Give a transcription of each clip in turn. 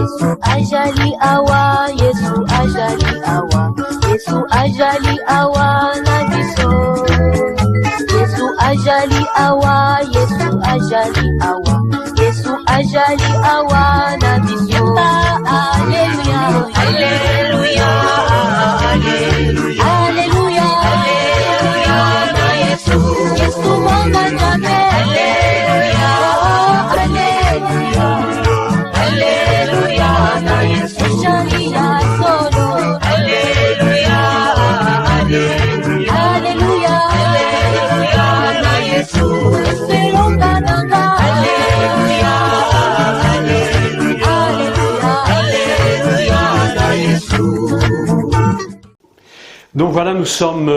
Yesu ajali awa, Yesu ajali awa, Yesu ajali awa na biso. Yesu ajali awa, Yesu ajali awa, Yesu ajali awa na biso. Alléluia, Alléluia, Alléluia, Alléluia, Alléluia na Yesu, Yesu mwanga njame. Alléluia, Alléluia, Alléluia na Yesu, ajali ya solo. Alléluia, Alléluia, Alléluia, Alléluia na Yesu, selonga nanga. Alléluia, Alléluia, Alléluia, Alléluia na Yesu. Donc voilà, nous sommes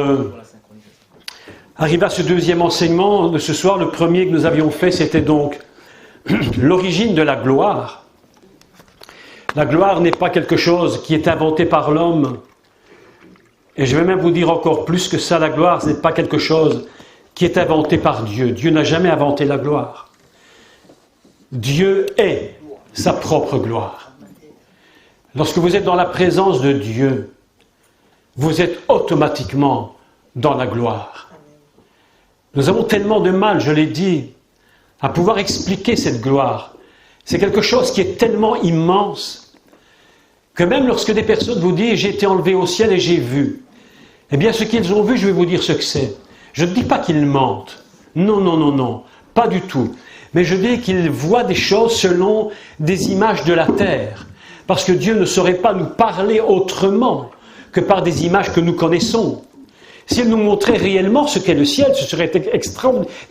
arrivés à ce deuxième enseignement de ce soir. Le premier que nous avions fait, c'était donc l'origine de la gloire. La gloire n'est pas quelque chose qui est inventé par l'homme. Et je vais même vous dire encore plus que ça, la gloire, ce n'est pas quelque chose qui est inventé par Dieu. Dieu n'a jamais inventé la gloire. Dieu est sa propre gloire. Lorsque vous êtes dans la présence de Dieu, vous êtes automatiquement dans la gloire. Nous avons tellement de mal, je l'ai dit, à pouvoir expliquer cette gloire. C'est quelque chose qui est tellement immense que même lorsque des personnes vous disent « j'ai été enlevé au ciel et j'ai vu », eh bien ce qu'ils ont vu, je vais vous dire ce que c'est. Je ne dis pas qu'ils mentent. Non, non, non, non, pas du tout. Mais je dis qu'ils voient des choses selon des images de la terre. Parce que Dieu ne saurait pas nous parler autrement que par des images que nous connaissons. S'il nous montrait réellement ce qu'est le ciel, ce serait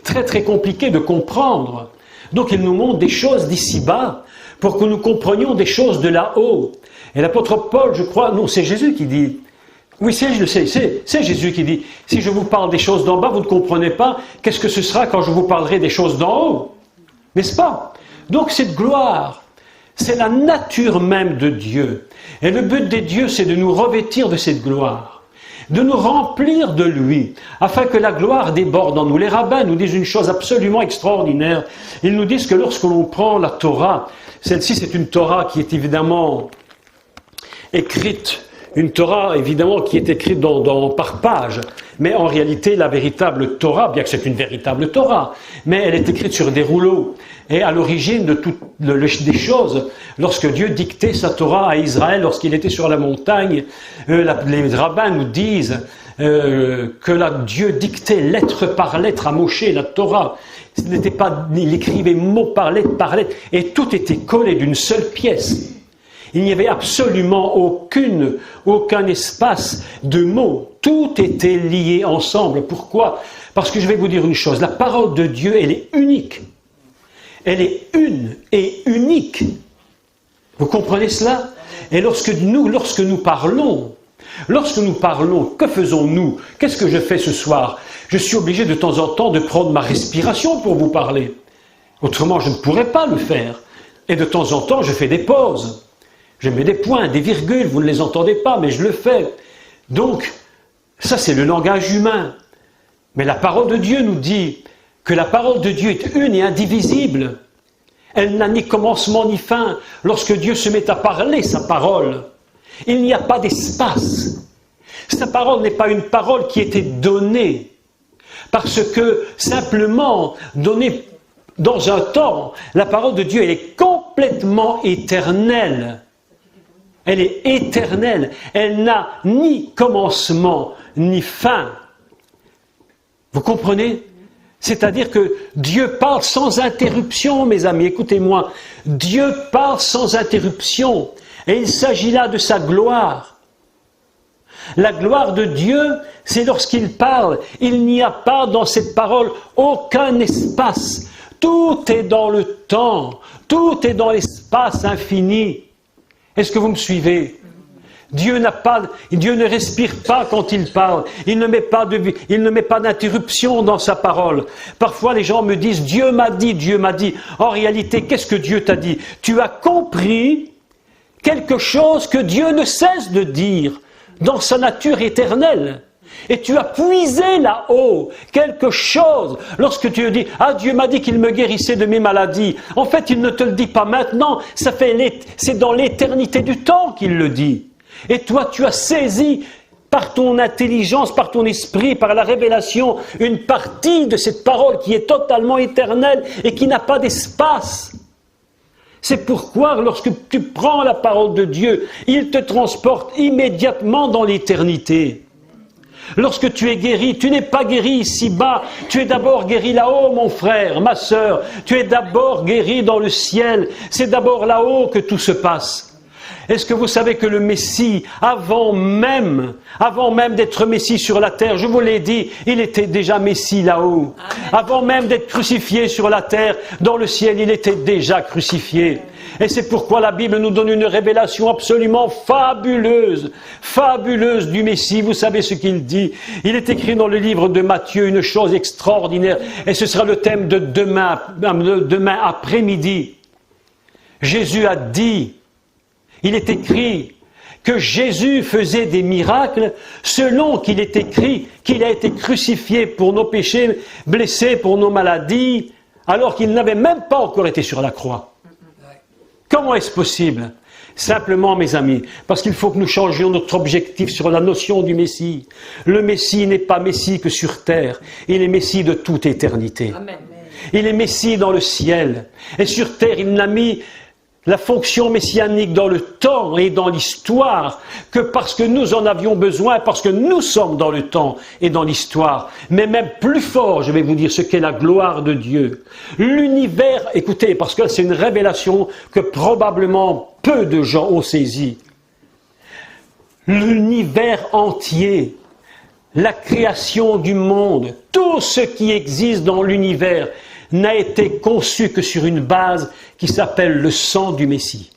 très très compliqué de comprendre. Donc il nous montre des choses d'ici-bas pour que nous comprenions des choses de là-haut. Et l'apôtre Paul, je crois, non, c'est Jésus qui dit, oui, c'est Jésus qui dit, si je vous parle des choses d'en bas, vous ne comprenez pas, qu'est-ce que ce sera quand je vous parlerai des choses d'en haut? N'est-ce pas? Donc cette gloire, c'est la nature même de Dieu. Et le but des dieux, c'est de nous revêtir de cette gloire, de nous remplir de lui, afin que la gloire déborde en nous. Les rabbins nous disent une chose absolument extraordinaire. Ils nous disent que lorsque l'on prend la Torah, celle-ci c'est une Torah qui est évidemment écrite, une Torah évidemment qui est écrite par page, mais en réalité la véritable Torah, bien que c'est une véritable Torah, mais elle est écrite sur des rouleaux. Et à l'origine de toutes des choses, lorsque Dieu dictait sa Torah à Israël, lorsqu'il était sur la montagne, les rabbins nous disent que Dieu dictait lettre par lettre à Moshe la Torah. Ce n'était pas, il écrivait mot par lettre, et tout était collé d'une seule pièce. Il n'y avait absolument aucun espace de mots. Tout était lié ensemble. Pourquoi? Parce que je vais vous dire une chose, la parole de Dieu, elle est unique. Elle est une et unique. Vous comprenez cela? Et lorsque nous parlons, que faisons-nous? Qu'est-ce que je fais ce soir? Je suis obligé de temps en temps de prendre ma respiration pour vous parler. Autrement, je ne pourrais pas le faire. Et de temps en temps, je fais des pauses. Je mets des points, des virgules, vous ne les entendez pas, mais je le fais. Donc, ça c'est le langage humain. Mais la parole de Dieu nous dit que la parole de Dieu est une et indivisible. Elle n'a ni commencement ni fin. Lorsque Dieu se met à parler sa parole, il n'y a pas d'espace. Sa parole n'est pas une parole qui était donnée, parce que simplement donnée dans un temps, la parole de Dieu elle est complètement éternelle. Elle est éternelle. Elle n'a ni commencement ni fin. Vous comprenez? C'est-à-dire que Dieu parle sans interruption, mes amis, écoutez-moi. Dieu parle sans interruption. Et il s'agit là de sa gloire. La gloire de Dieu, c'est lorsqu'il parle. Il n'y a pas dans cette parole aucun espace. Tout est dans le temps. Tout est dans l'espace infini. Est-ce que vous me suivez? Dieu ne respire pas quand il parle. Il ne met pas d'interruption dans sa parole. Parfois, les gens me disent, Dieu m'a dit, Dieu m'a dit. En réalité, qu'est-ce que Dieu t'a dit? Tu as compris quelque chose que Dieu ne cesse de dire dans sa nature éternelle. Et tu as puisé là-haut quelque chose lorsque tu dis « Ah, Dieu m'a dit qu'il me guérissait de mes maladies ». En fait, il ne te le dit pas maintenant, c'est dans l'éternité du temps qu'il le dit. Et toi, tu as saisi par ton intelligence, par ton esprit, par la révélation, une partie de cette parole qui est totalement éternelle et qui n'a pas d'espace. C'est pourquoi, lorsque tu prends la parole de Dieu, il te transporte immédiatement dans l'éternité. Lorsque tu es guéri, tu n'es pas guéri ici-bas, tu es d'abord guéri là-haut, mon frère, ma sœur. Tu es d'abord guéri dans le ciel. C'est d'abord là-haut que tout se passe. Est-ce que vous savez que le Messie, avant même d'être Messie sur la terre, je vous l'ai dit, il était déjà Messie là-haut. Avant même d'être crucifié sur la terre, dans le ciel, il était déjà crucifié. Et c'est pourquoi la Bible nous donne une révélation absolument fabuleuse du Messie. Vous savez ce qu'il dit? Il est écrit dans le livre de Matthieu une chose extraordinaire, et ce sera le thème de demain après-midi. Jésus a dit, il est écrit que Jésus faisait des miracles selon qu'il est écrit qu'il a été crucifié pour nos péchés, blessé pour nos maladies, alors qu'il n'avait même pas encore été sur la croix. Comment est-ce possible? Simplement, mes amis, parce qu'il faut que nous changions notre objectif sur la notion du Messie. Le Messie n'est pas Messie que sur terre, il est Messie de toute éternité. Amen. Il est Messie dans le ciel. Et sur terre, il n'a mis la fonction messianique dans le temps et dans l'histoire que parce que nous en avions besoin, parce que nous sommes dans le temps et dans l'histoire. Mais même plus fort, je vais vous dire ce qu'est la gloire de Dieu. L'univers, écoutez, parce que c'est une révélation que probablement peu de gens ont saisie. L'univers entier, la création du monde, tout ce qui existe dans l'univers n'a été conçu que sur une base qui s'appelle le sang du Messie.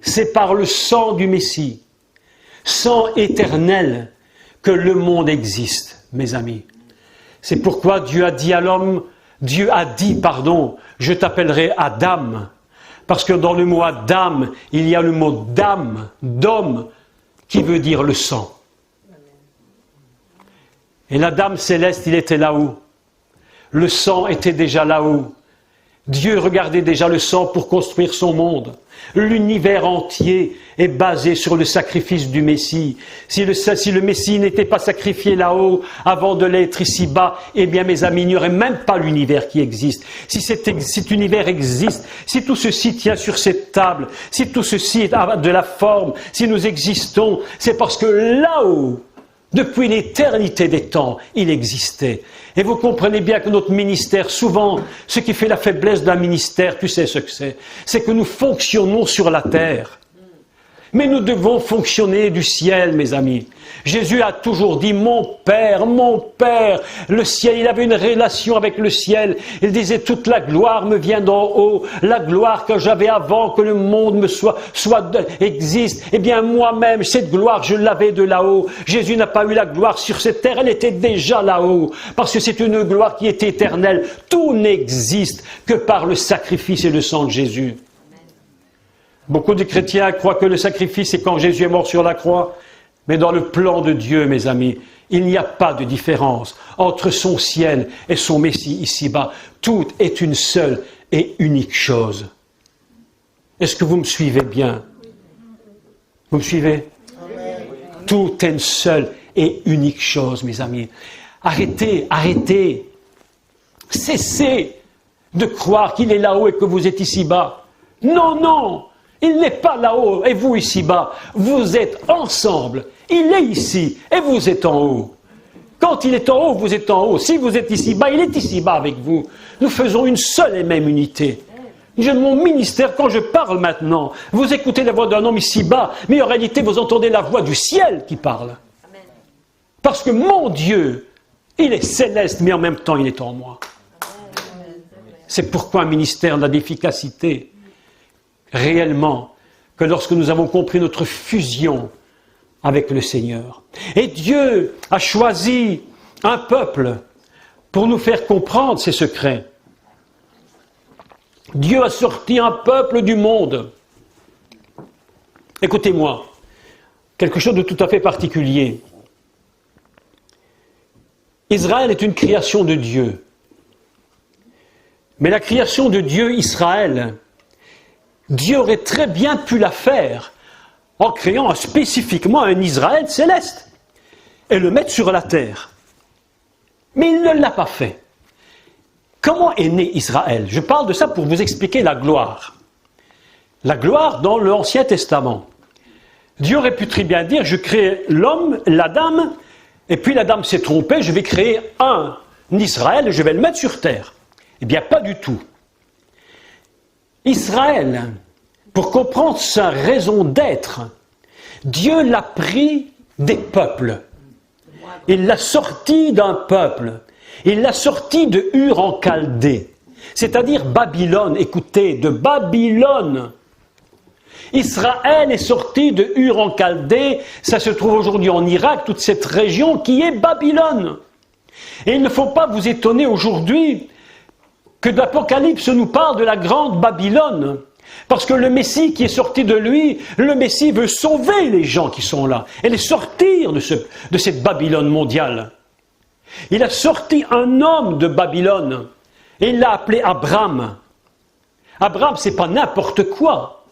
C'est par le sang du Messie, sang éternel, que le monde existe, mes amis. C'est pourquoi Dieu a dit, je t'appellerai Adam, parce que dans le mot Adam, il y a le mot d'âme, d'homme, qui veut dire le sang. Et l'Adam céleste, il était là-haut. Le sang était déjà là-haut. Dieu regardait déjà le sang pour construire son monde. L'univers entier est basé sur le sacrifice du Messie. Si le Messie n'était pas sacrifié là-haut avant de l'être ici-bas, eh bien mes amis, il n'y aurait même pas l'univers qui existe. Si cet univers existe, si tout ceci tient sur cette table, si tout ceci a de la forme, si nous existons, c'est parce que là-haut, depuis l'éternité des temps, il existait. Et vous comprenez bien que notre ministère, souvent, ce qui fait la faiblesse d'un ministère, tu sais ce que c'est que nous fonctionnons sur la terre. Mais nous devons fonctionner du ciel, mes amis. Jésus a toujours dit, mon Père, le ciel, il avait une relation avec le ciel. Il disait, toute la gloire me vient d'en haut, la gloire que j'avais avant que le monde existe. Eh bien, moi-même, cette gloire, je l'avais de là-haut. Jésus n'a pas eu la gloire sur cette terre, elle était déjà là-haut. Parce que c'est une gloire qui est éternelle. Tout n'existe que par le sacrifice et le sang de Jésus. Beaucoup de chrétiens croient que le sacrifice, c'est quand Jésus est mort sur la croix. Mais dans le plan de Dieu, mes amis, il n'y a pas de différence entre son ciel et son Messie ici-bas. Tout est une seule et unique chose. Est-ce que vous me suivez bien? Vous me suivez? Tout est une seule et unique chose, mes amis. Arrêtez. Cessez de croire qu'il est là-haut et que vous êtes ici-bas. Non. Il n'est pas là-haut et vous ici-bas. Vous êtes ensemble. Il est ici et vous êtes en haut. Quand il est en haut, vous êtes en haut. Si vous êtes ici-bas, il est ici-bas avec vous. Nous faisons une seule et même unité. Mon ministère, quand je parle maintenant, vous écoutez la voix d'un homme ici-bas, mais en réalité, vous entendez la voix du ciel qui parle. Parce que mon Dieu, il est céleste, mais en même temps, il est en moi. C'est pourquoi un ministère n'a d'efficacité réellement que lorsque nous avons compris notre fusion avec le Seigneur. Et Dieu a choisi un peuple pour nous faire comprendre ses secrets. Dieu a sorti un peuple du monde. Écoutez-moi, quelque chose de tout à fait particulier. Israël est une création de Dieu. Mais la création de Dieu, Israël, Dieu aurait très bien pu la faire en créant spécifiquement un Israël céleste et le mettre sur la terre. Mais il ne l'a pas fait. Comment est né Israël? Je parle de ça pour vous expliquer la gloire. La gloire dans l'Ancien Testament. Dieu aurait pu très bien dire, je crée l'homme, la dame, et puis la dame s'est trompée, je vais créer un Israël et je vais le mettre sur terre. Eh bien, pas du tout. Israël, pour comprendre sa raison d'être, Dieu l'a pris des peuples. Il l'a sorti d'un peuple. Il l'a sorti de Ur en Chaldée. C'est-à-dire Babylone. Écoutez, de Babylone. Israël est sorti de Ur en Chaldée. Ça se trouve aujourd'hui en Irak, toute cette région qui est Babylone. Et il ne faut pas vous étonner aujourd'hui que l'Apocalypse nous parle de la grande Babylone. Parce que le Messie qui est sorti de lui, le Messie veut sauver les gens qui sont là et les sortir de cette Babylone mondiale. Il a sorti un homme de Babylone et il l'a appelé Abraham. Abraham, c'est pas n'importe quoi.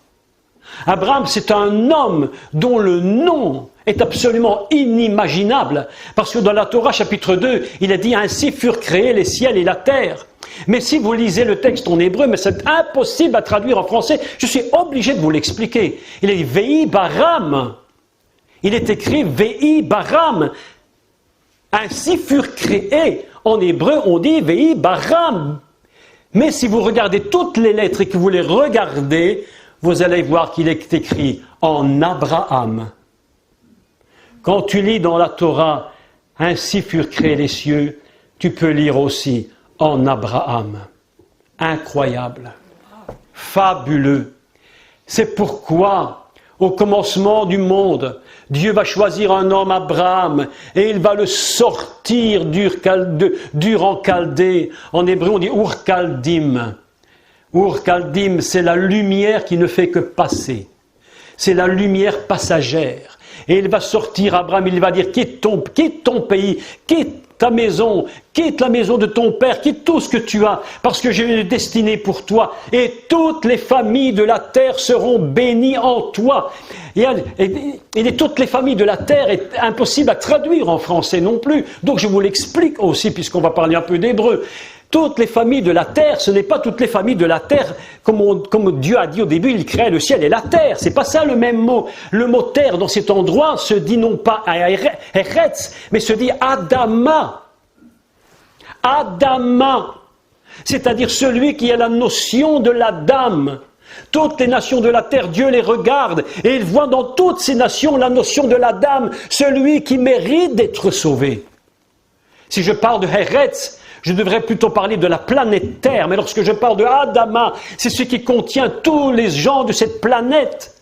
Abraham, c'est un homme dont le nom est absolument inimaginable. Parce que dans la Torah, chapitre 2, il a dit « Ainsi furent créés les ciels et la terre ». Mais si vous lisez le texte en hébreu, mais c'est impossible à traduire en français, je suis obligé de vous l'expliquer. Il est dit « Vei baram ». Il est écrit « Vei baram ». Ainsi furent créés. En hébreu, on dit « Vei baram ». Mais si vous regardez toutes les lettres et que vous les regardez, vous allez voir qu'il est écrit en Abraham. Quand tu lis dans la Torah « Ainsi furent créés les cieux », tu peux lire aussi en Abraham. Incroyable. Fabuleux. C'est pourquoi, au commencement du monde, Dieu va choisir un homme, Abraham, et il va le sortir d'Ur en Chaldée. En hébreu, on dit Ur-Chaldim. Ur-Chaldim, c'est la lumière qui ne fait que passer. C'est la lumière passagère. Et il va sortir Abraham, il va dire, quitte ton pays, quitte ta maison, quitte la maison de ton père, quitte tout ce que tu as, parce que j'ai une destinée pour toi, et toutes les familles de la terre seront bénies en toi. Et toutes les familles de la terre est impossible à traduire en français non plus, donc je vous l'explique aussi, puisqu'on va parler un peu d'hébreu. Toutes les familles de la terre, ce n'est pas toutes les familles de la terre, comme Dieu a dit au début, il créait le ciel et la terre. C'est pas ça le même mot. Le mot terre dans cet endroit se dit non pas Eretz, mais se dit Adama. Adama. C'est-à-dire celui qui a la notion de la dame. Toutes les nations de la terre, Dieu les regarde et il voit dans toutes ces nations la notion de la dame, celui qui mérite d'être sauvé. Si je parle de Eretz, je devrais plutôt parler de la planète Terre, mais lorsque je parle de Adama, c'est ce qui contient tous les gens de cette planète.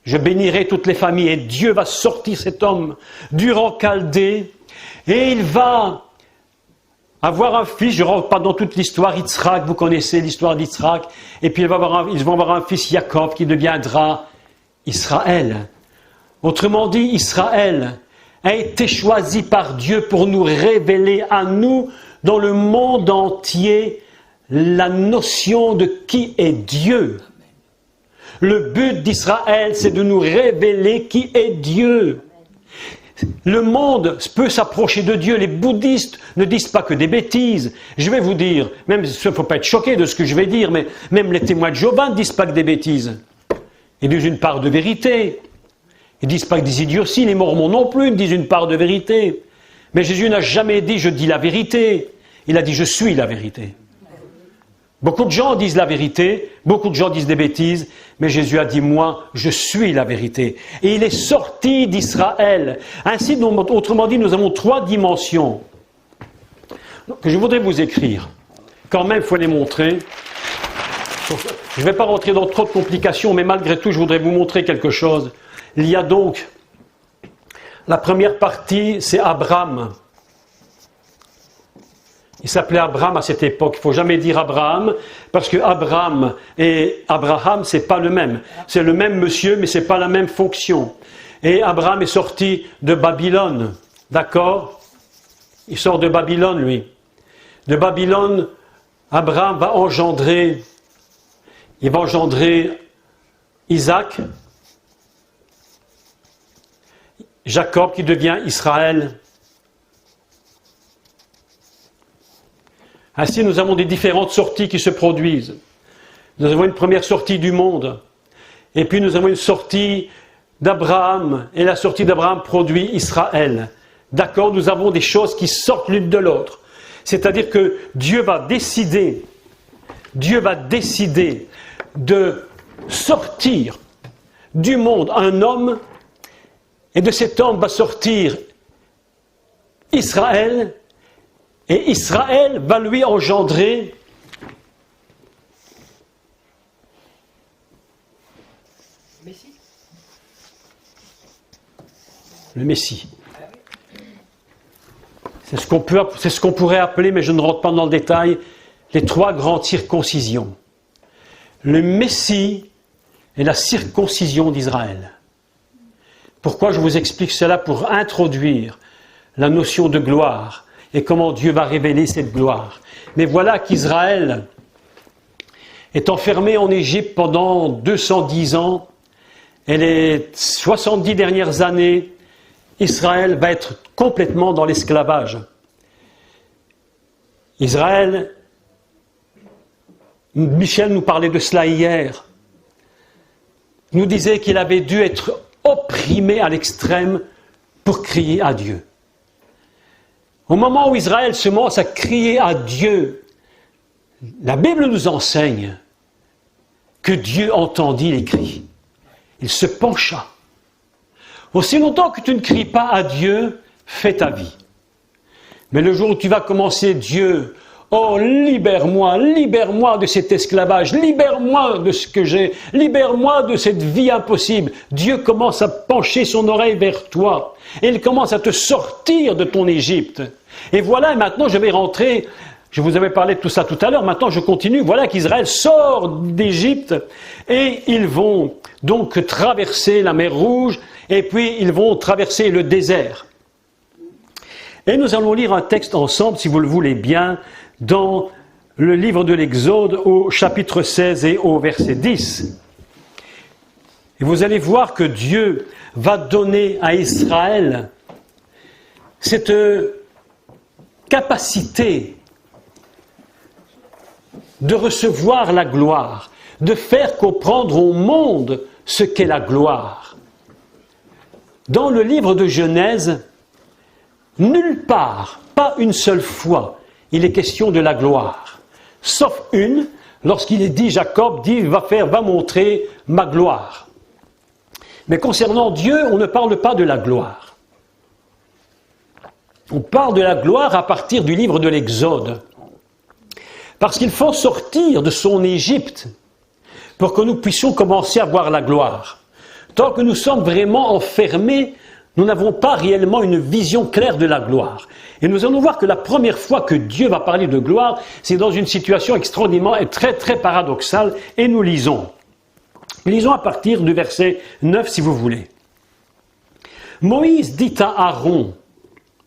Je bénirai toutes les familles et Dieu va sortir cet homme d'Ur en Chaldée et il va avoir un fils. Je ne rentre pas dans toute l'histoire, Yitzhak, vous connaissez l'histoire d'Yitzhak, et puis ils vont avoir un fils Jacob qui deviendra Israël. Autrement dit, Israël a été choisi par Dieu pour nous révéler à nous, dans le monde entier, la notion de qui est Dieu. Le but d'Israël, c'est de nous révéler qui est Dieu. Le monde peut s'approcher de Dieu. Les bouddhistes ne disent pas que des bêtises. Je vais vous dire, même il ne faut pas être choqué de ce que je vais dire, mais même les témoins de Jéhovah ne disent pas que des bêtises. Ils disent une part de vérité. Ils ne disent pas des idioties, les mormons non plus, ils disent une part de vérité. Mais Jésus n'a jamais dit « je dis la vérité ». Il a dit « je suis la vérité ». Beaucoup de gens disent la vérité, beaucoup de gens disent des bêtises, mais Jésus a dit « moi, je suis la vérité ». Et il est sorti d'Israël. Ainsi, autrement dit, nous avons 3 dimensions que je voudrais vous écrire. Quand même, il faut les montrer. Je ne vais pas rentrer dans trop de complications, mais malgré tout, je voudrais vous montrer quelque chose. Il y a donc, la première partie, c'est Abraham. Il s'appelait Abraham à cette époque. Il ne faut jamais dire Abraham, parce que Abraham et Abraham, c'est pas le même. C'est le même monsieur, mais c'est pas la même fonction. Et Abraham est sorti de Babylone. D'accord? Il sort de Babylone, lui. De Babylone, Abraham va engendrer Isaac, Jacob qui devient Israël. Ainsi, nous avons des différentes sorties qui se produisent. Nous avons une première sortie du monde, et puis nous avons une sortie d'Abraham, et la sortie d'Abraham produit Israël. D'accord, nous avons des choses qui sortent l'une de l'autre. C'est-à-dire que Dieu va décider de sortir du monde un homme, et de cet homme va sortir Israël, et Israël va lui engendrer le Messie. C'est ce qu'on pourrait appeler, mais je ne rentre pas dans le détail, les 3 grandes circoncisions. Le Messie est la circoncision d'Israël. Pourquoi je vous explique cela? Pour introduire la notion de gloire et comment Dieu va révéler cette gloire. Mais voilà qu'Israël est enfermé en Égypte pendant 210 ans, et les 70 dernières années, Israël va être complètement dans l'esclavage. Israël, Michel nous parlait de cela hier, nous disait qu'il avait dû être opprimé à l'extrême pour crier à Dieu. Au moment où Israël se commence à crier à Dieu, la Bible nous enseigne que Dieu entendit les cris. Il se pencha. Aussi longtemps que tu ne cries pas à Dieu, fais ta vie. Mais le jour où tu vas commencer, Dieu, oh, libère-moi de cet esclavage, libère-moi de ce que j'ai, libère-moi de cette vie impossible. Dieu commence à pencher son oreille vers toi, et il commence à te sortir de ton Égypte. Et voilà, maintenant je vais rentrer, je vous avais parlé de tout ça tout à l'heure, maintenant je continue, voilà qu'Israël sort d'Égypte, et ils vont donc traverser la mer Rouge, et puis ils vont traverser le désert. Et nous allons lire un texte ensemble, si vous le voulez bien, dans le livre de l'Exode au chapitre 16 et au verset 10. Et vous allez voir que Dieu va donner à Israël cette capacité de recevoir la gloire, de faire comprendre au monde ce qu'est la gloire. Dans le livre de Genèse, nulle part, pas une seule fois, il est question de la gloire. Sauf une, lorsqu'il est dit, Jacob dit, va montrer ma gloire. Mais concernant Dieu, on ne parle pas de la gloire. On parle de la gloire à partir du livre de l'Exode. Parce qu'il faut sortir de son Égypte pour que nous puissions commencer à voir la gloire. Tant que nous sommes vraiment enfermés, nous n'avons pas réellement une vision claire de la gloire. Et nous allons voir que la première fois que Dieu va parler de gloire, c'est dans une situation extraordinairement et très très paradoxale. Et nous lisons. Lisons à partir du verset 9 si vous voulez. Moïse dit à Aaron,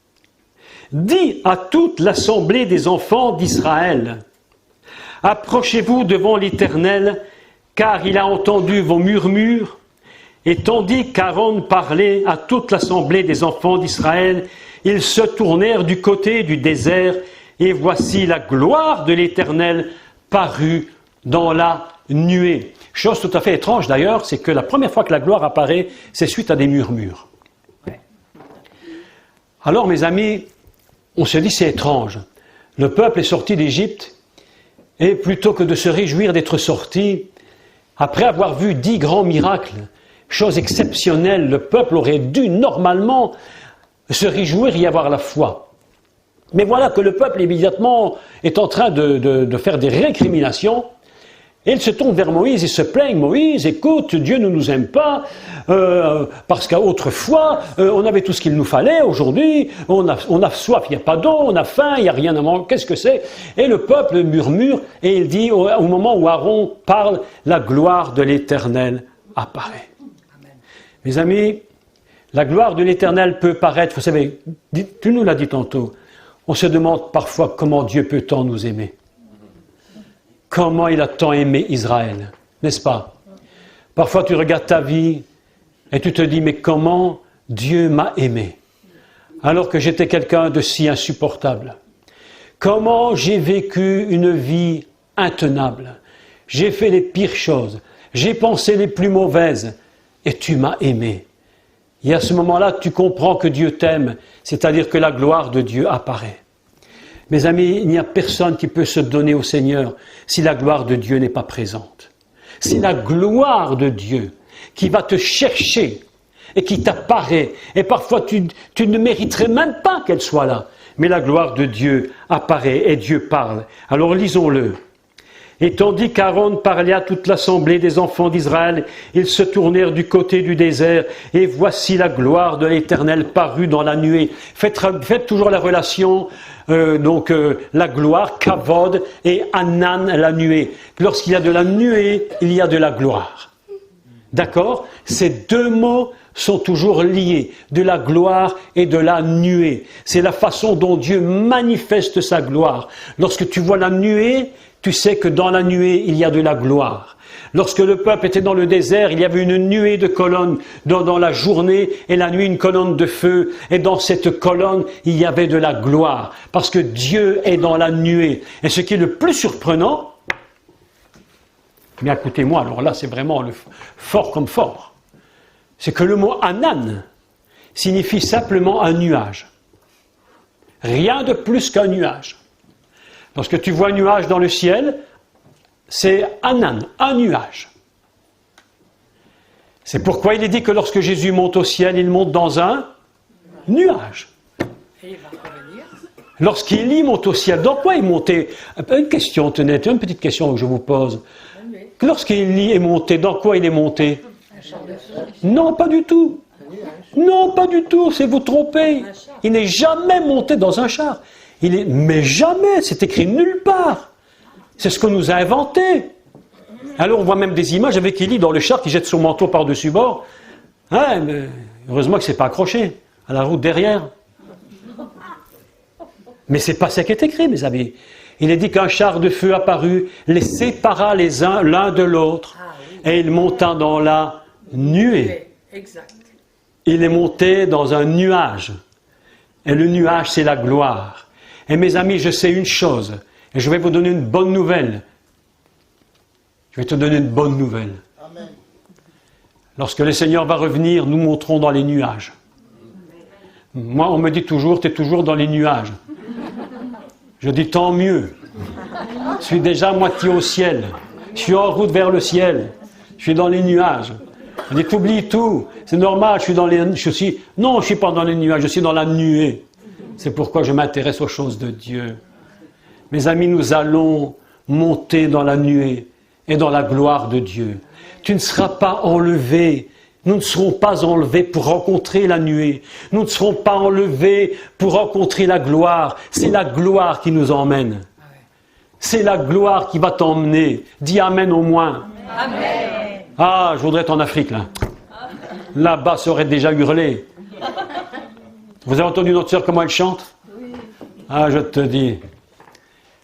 « Dis à toute l'assemblée des enfants d'Israël, approchez-vous devant l'Éternel, car il a entendu vos murmures. » Et tandis qu'Aaron parlait à toute l'assemblée des enfants d'Israël, ils se tournèrent du côté du désert, et voici la gloire de l'Éternel parut dans la nuée. Chose tout à fait étrange d'ailleurs, c'est que la première fois que la gloire apparaît, c'est suite à des murmures. Alors mes amis, on se dit c'est étrange. Le peuple est sorti d'Égypte, et plutôt que de se réjouir d'être sorti, après avoir vu 10 grands miracles, chose exceptionnelle, le peuple aurait dû normalement se réjouir et y avoir la foi. Mais voilà que le peuple immédiatement est en train de faire des récriminations, Et il se tourne vers Moïse, il se plaigne, Moïse, écoute, Dieu ne nous aime pas, parce qu'autrefois, on avait tout ce qu'il nous fallait, aujourd'hui, on a soif, il n'y a pas d'eau, on a faim, il n'y a rien à manger, qu'est-ce que c'est? Et le peuple murmure, et il dit, au moment où Aaron parle, la gloire de l'Éternel apparaît. Amen. Mes amis, la gloire de l'Éternel peut paraître, vous savez, tu nous l'as dit tantôt, on se demande parfois comment Dieu peut tant nous aimer. Comment il a tant aimé Israël, n'est-ce pas? Parfois tu regardes ta vie et tu te dis, mais comment Dieu m'a aimé alors que j'étais quelqu'un de si insupportable? Comment j'ai vécu une vie intenable? J'ai fait les pires choses, j'ai pensé les plus mauvaises et tu m'as aimé. Et à ce moment-là, tu comprends que Dieu t'aime, c'est-à-dire que la gloire de Dieu apparaît. Mes amis, il n'y a personne qui peut se donner au Seigneur si la gloire de Dieu n'est pas présente. C'est la gloire de Dieu qui va te chercher et qui t'apparaît. Et parfois, tu ne mériterais même pas qu'elle soit là. Mais la gloire de Dieu apparaît et Dieu parle. Alors lisons-le. Et tandis qu'Aaron parlait à toute l'assemblée des enfants d'Israël, ils se tournèrent du côté du désert, et voici la gloire de l'Éternel parut dans la nuée. Faites toujours la relation, la gloire, Kavod, et Anan, la nuée. Lorsqu'il y a de la nuée, il y a de la gloire. D'accord? Ces deux mots sont toujours liés, de la gloire et de la nuée. C'est la façon dont Dieu manifeste sa gloire. Lorsque tu vois la nuée, tu sais que dans la nuée, il y a de la gloire. Lorsque le peuple était dans le désert, il y avait une nuée de colonnes dans la journée et la nuit une colonne de feu. Et dans cette colonne, il y avait de la gloire. Parce que Dieu est dans la nuée. Et ce qui est le plus surprenant, mais écoutez-moi, alors là c'est vraiment le fort comme fort, c'est que le mot Anan signifie simplement un nuage. Rien de plus qu'un nuage. Lorsque tu vois un nuage dans le ciel, c'est Anan, un nuage. C'est pourquoi il est dit que lorsque Jésus monte au ciel, il monte dans un nuage. Et il va revenir. Lorsqu'il y monte au ciel, dans quoi il montait? Une question, tenez, une petite question que je vous pose. Lorsqu'il y est monté, dans quoi il est monté? Non, pas du tout. Non, pas du tout, c'est vous tromper. Il n'est jamais monté dans un char. Mais jamais, c'est écrit nulle part. C'est ce qu'on nous a inventé. Alors on voit même des images avec Élie dans le char qui jette son manteau par-dessus bord. Hein, mais heureusement que c'est pas accroché à la route derrière. Mais c'est pas ça qui est écrit, mes amis. Il est dit qu'un char de feu apparut, les sépara les uns l'un de l'autre, et il monta dans la nuée. Exact. Il est monté dans un nuage. Et le nuage, c'est la gloire. Et mes amis, je sais une chose, et je vais vous donner une bonne nouvelle. Je vais te donner une bonne nouvelle. Amen. Lorsque le Seigneur va revenir, nous monterons dans les nuages. Moi, on me dit toujours, tu es toujours dans les nuages. Je dis tant mieux. Je suis déjà à moitié au ciel. Je suis en route vers le ciel. Je suis dans les nuages. On dit, t'oublies tout. C'est normal, non, je ne suis pas dans les nuages, je suis dans la nuée. C'est pourquoi je m'intéresse aux choses de Dieu. Mes amis, nous allons monter dans la nuée et dans la gloire de Dieu. Tu ne seras pas enlevé. Nous ne serons pas enlevés pour rencontrer la nuée. Nous ne serons pas enlevés pour rencontrer la gloire. C'est la gloire qui nous emmène. C'est la gloire qui va t'emmener. Dis Amen au moins. Amen. Ah, je voudrais être en Afrique, là. Là-bas, ça aurait déjà hurlé. Vous avez entendu notre sœur comment elle chante? Oui. Ah, je te dis.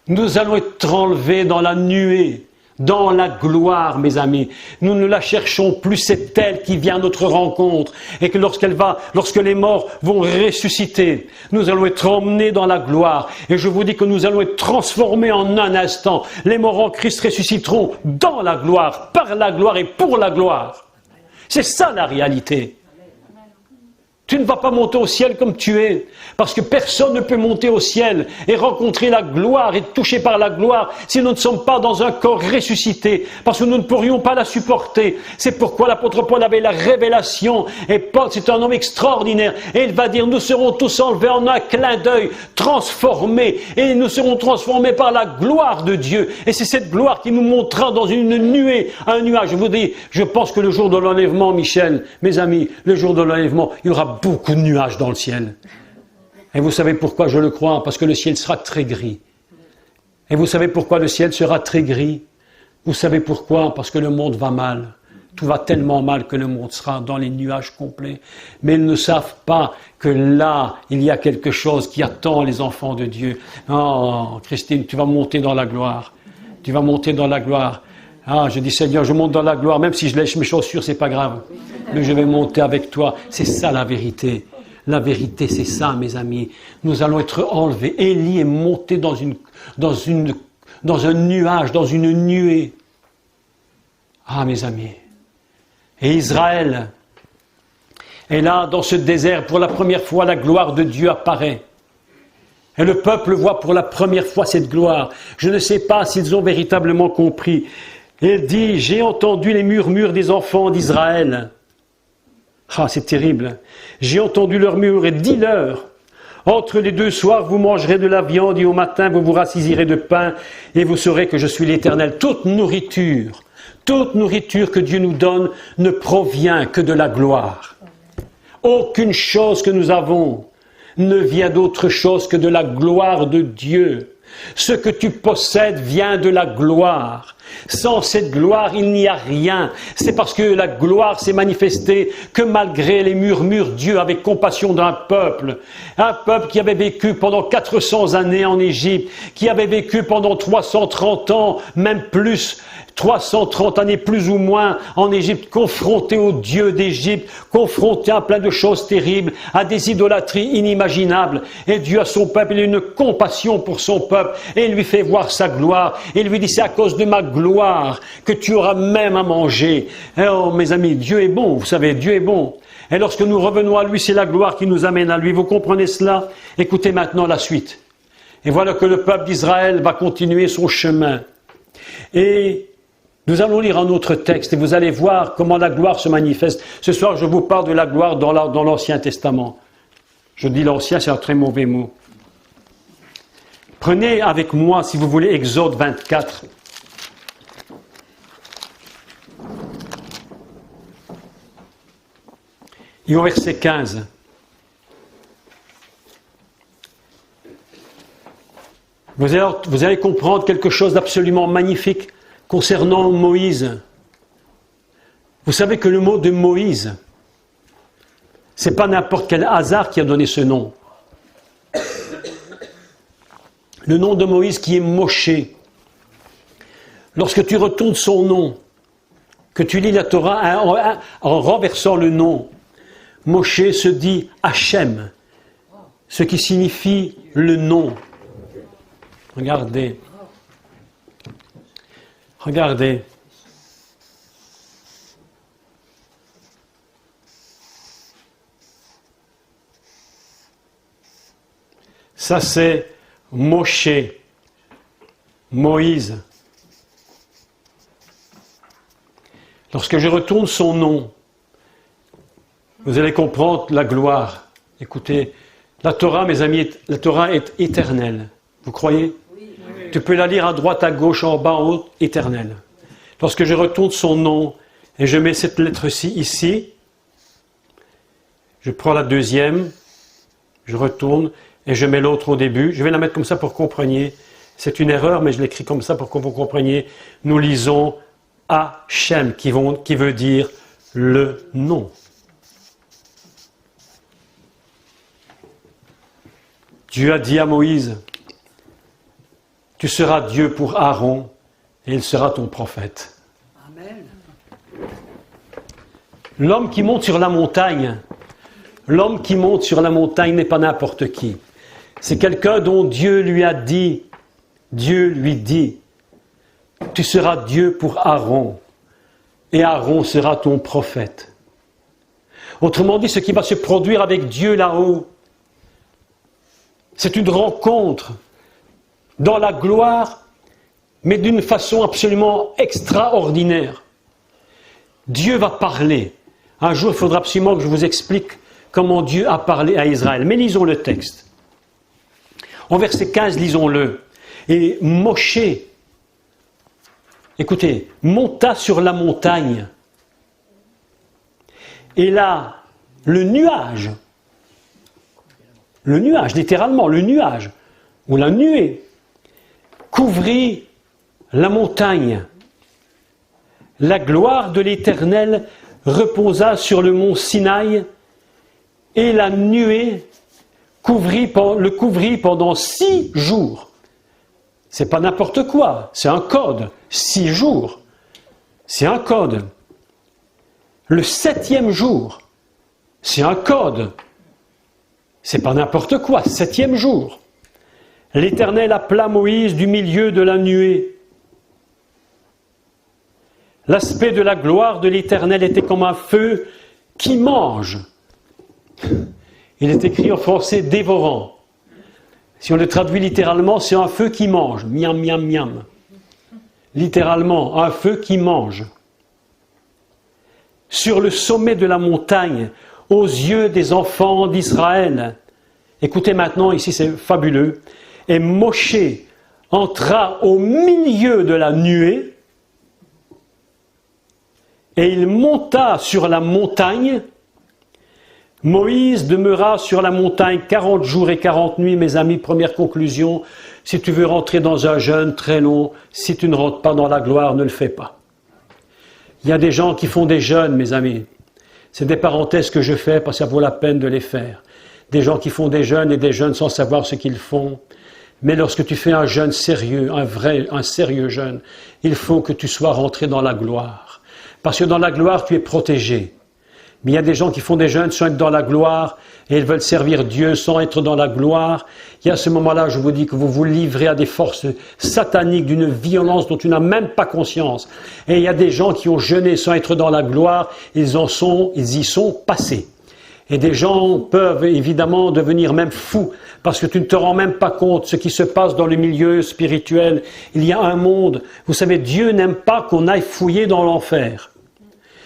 Nous allons être enlevés dans la nuée, dans la gloire, mes amis. Nous ne la cherchons plus, c'est elle qui vient à notre rencontre. Et que lorsque les morts vont ressusciter, nous allons être emmenés dans la gloire. Et je vous dis que nous allons être transformés en un instant. Les morts en Christ ressusciteront dans la gloire, par la gloire et pour la gloire. C'est ça la réalité. Tu ne vas pas monter au ciel comme tu es, parce que personne ne peut monter au ciel et rencontrer la gloire et être touché par la gloire si nous ne sommes pas dans un corps ressuscité, parce que nous ne pourrions pas la supporter. C'est pourquoi l'apôtre Paul avait la révélation, et Paul c'est un homme extraordinaire, et il va dire, nous serons tous enlevés en un clin d'œil, transformés et nous serons transformés par la gloire de Dieu. Et c'est cette gloire qui nous montrera dans une nuée, un nuage. Je vous dis, je pense que le jour de l'enlèvement, Michel, mes amis, le jour de l'enlèvement, il y aura beaucoup de nuages dans le ciel. Et vous savez pourquoi je le crois? Parce que le ciel sera très gris. Et vous savez pourquoi le ciel sera très gris? Vous savez pourquoi? Parce que le monde va mal. Tout va tellement mal que le monde sera dans les nuages complets. Mais ils ne savent pas que là, il y a quelque chose qui attend les enfants de Dieu. Oh, Christine, tu vas monter dans la gloire. Tu vas monter dans la gloire. Ah, je dis, Seigneur, je monte dans la gloire. Même si je lèche mes chaussures, c'est pas grave. Mais je vais monter avec toi. C'est ça la vérité. La vérité, c'est ça, mes amis. Nous allons être enlevés. Élie est monté dans un nuage, dans une nuée. Ah, mes amis. Et Israël, et là, dans ce désert, pour la première fois, la gloire de Dieu apparaît. Et le peuple voit pour la première fois cette gloire. Je ne sais pas s'ils ont véritablement compris. Il dit, j'ai entendu les murmures des enfants d'Israël. Ah, c'est terrible. J'ai entendu leurs murmures et dis-leur, entre les deux soirs, vous mangerez de la viande et au matin, vous vous rassisierez de pain et vous saurez que je suis l'Éternel. Toute nourriture que Dieu nous donne ne provient que de la gloire. Aucune chose que nous avons ne vient d'autre chose que de la gloire de Dieu. Ce que tu possèdes vient de la gloire. Sans cette gloire, il n'y a rien. C'est parce que la gloire s'est manifestée que malgré les murmures, Dieu avait compassion d'un peuple. Un peuple qui avait vécu pendant 400 années en Égypte, qui avait vécu pendant 330 ans, même plus, 330 années plus ou moins en Égypte, confronté au Dieu d'Égypte, confronté à plein de choses terribles, à des idolâtries inimaginables. Et Dieu a son peuple, il a une compassion pour son peuple, et il lui fait voir sa gloire. Et il lui dit, c'est à cause de ma gloire que tu auras même à manger. Oh mes amis, Dieu est bon, vous savez, Dieu est bon. Et lorsque nous revenons à lui, c'est la gloire qui nous amène à lui. Vous comprenez cela? Écoutez maintenant la suite. Et voilà que le peuple d'Israël va continuer son chemin. Et nous allons lire un autre texte et vous allez voir comment la gloire se manifeste. Ce soir, je vous parle de la gloire dans l'Ancien Testament. Je dis l'Ancien, c'est un très mauvais mot. Prenez avec moi, si vous voulez, Exode 24. Et au verset 15. Vous allez comprendre quelque chose d'absolument magnifique concernant Moïse. Vous savez que le mot de Moïse, c'est pas n'importe quel hasard qui a donné ce nom. Le nom de Moïse qui est Mosché. Lorsque tu retournes son nom, que tu lis la Torah en renversant le nom, Mosché se dit Hachem, ce qui signifie le nom. Regardez. Regardez. Ça c'est Mosché, Moïse. Lorsque je retourne son nom, vous allez comprendre la gloire. Écoutez, la Torah, mes amis, la Torah est éternelle. Vous croyez? Oui. Tu peux la lire à droite, à gauche, en bas, en haut, éternelle. Lorsque je retourne son nom et je mets cette lettre-ci ici, je prends la deuxième, je retourne et je mets l'autre au début. Je vais la mettre comme ça pour que vous compreniez. C'est une erreur, mais je l'écris comme ça pour que vous compreniez. Nous lisons Hachem, qui veut dire le nom. Dieu a dit à Moïse, tu seras Dieu pour Aaron et il sera ton prophète. Amen. L'homme qui monte sur la montagne n'est pas n'importe qui. C'est quelqu'un dont Dieu lui dit, tu seras Dieu pour Aaron et Aaron sera ton prophète. Autrement dit, ce qui va se produire avec Dieu là-haut, c'est une rencontre dans la gloire, mais d'une façon absolument extraordinaire. Dieu va parler. Un jour, il faudra absolument que je vous explique comment Dieu a parlé à Israël. Mais lisons le texte. Au verset 15, lisons-le. Et Moshe, écoutez, monta sur la montagne. Et là, le nuage, littéralement, le nuage, ou la nuée, couvrit la montagne. La gloire de l'Éternel reposa sur le mont Sinaï, et la nuée le couvrit pendant 6 jours. C'est pas n'importe quoi, c'est un code. 6 jours, c'est un code. Le 7e jour, c'est un code. C'est pas n'importe quoi, 7e jour. L'Éternel appela Moïse du milieu de la nuée. L'aspect de la gloire de l'Éternel était comme un feu qui mange. Il est écrit en français dévorant. Si on le traduit littéralement, c'est un feu qui mange. Miam, miam, miam. Littéralement, un feu qui mange. Sur le sommet de la montagne, aux yeux des enfants d'Israël. Écoutez maintenant, ici c'est fabuleux. Et Moshe entra au milieu de la nuée et il monta sur la montagne. Moïse demeura sur la montagne 40 jours et 40 nuits, mes amis. Première conclusion, si tu veux rentrer dans un jeûne très long, si tu ne rentres pas dans la gloire, ne le fais pas. Il y a des gens qui font des jeûnes, mes amis. C'est des parenthèses que je fais parce que ça vaut la peine de les faire. Des gens qui font des jeûnes et des jeûnes sans savoir ce qu'ils font. Mais lorsque tu fais un jeûne sérieux, un sérieux jeûne, il faut que tu sois rentré dans la gloire. Parce que dans la gloire, tu es protégé. Mais il y a des gens qui font des jeûnes sans être dans la gloire et ils veulent servir Dieu sans être dans la gloire. Et à ce moment-là, je vous dis que vous vous livrez à des forces sataniques d'une violence dont tu n'as même pas conscience. Et il y a des gens qui ont jeûné sans être dans la gloire, ils y sont passés. Et des gens peuvent évidemment devenir même fous parce que tu ne te rends même pas compte de ce qui se passe dans le milieu spirituel. Il y a un monde. Vous savez, Dieu n'aime pas qu'on aille fouiller dans l'enfer.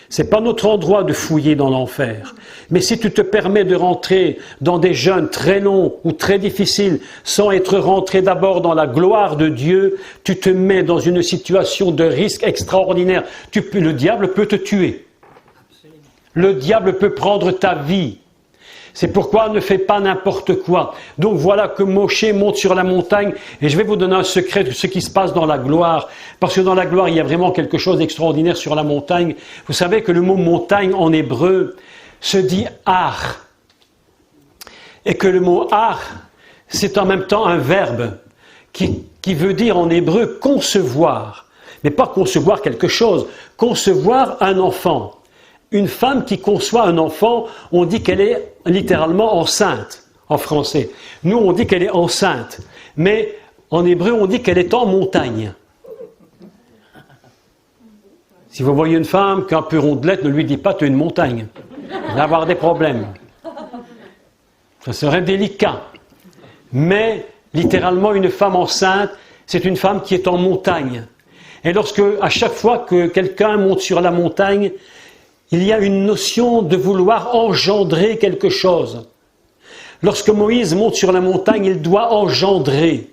C'est pas notre endroit de fouiller dans l'enfer. Mais si tu te permets de rentrer dans des jeûnes très longs ou très difficiles sans être rentré d'abord dans la gloire de Dieu, tu te mets dans une situation de risque extraordinaire. Le diable peut te tuer. Le diable peut prendre ta vie. C'est pourquoi ne fais pas n'importe quoi. Donc voilà que Moshe monte sur la montagne et je vais vous donner un secret de ce qui se passe dans la gloire. Parce que dans la gloire, il y a vraiment quelque chose d'extraordinaire sur la montagne. Vous savez que le mot montagne en hébreu se dit ar. Et que le mot ar, c'est en même temps un verbe qui veut dire en hébreu concevoir. Mais pas concevoir quelque chose, concevoir un enfant. Une femme qui conçoit un enfant, on dit qu'elle est littéralement enceinte, en français. Nous, on dit qu'elle est enceinte, mais en hébreu, on dit qu'elle est en montagne. Si vous voyez une femme qui est un peu rondelette, ne lui dites pas « tu es une montagne ». Elle va avoir des problèmes. Ça serait délicat. Mais, littéralement, une femme enceinte, c'est une femme qui est en montagne. Et à chaque fois que quelqu'un monte sur la montagne, il y a une notion de vouloir engendrer quelque chose. Lorsque Moïse monte sur la montagne, il doit engendrer.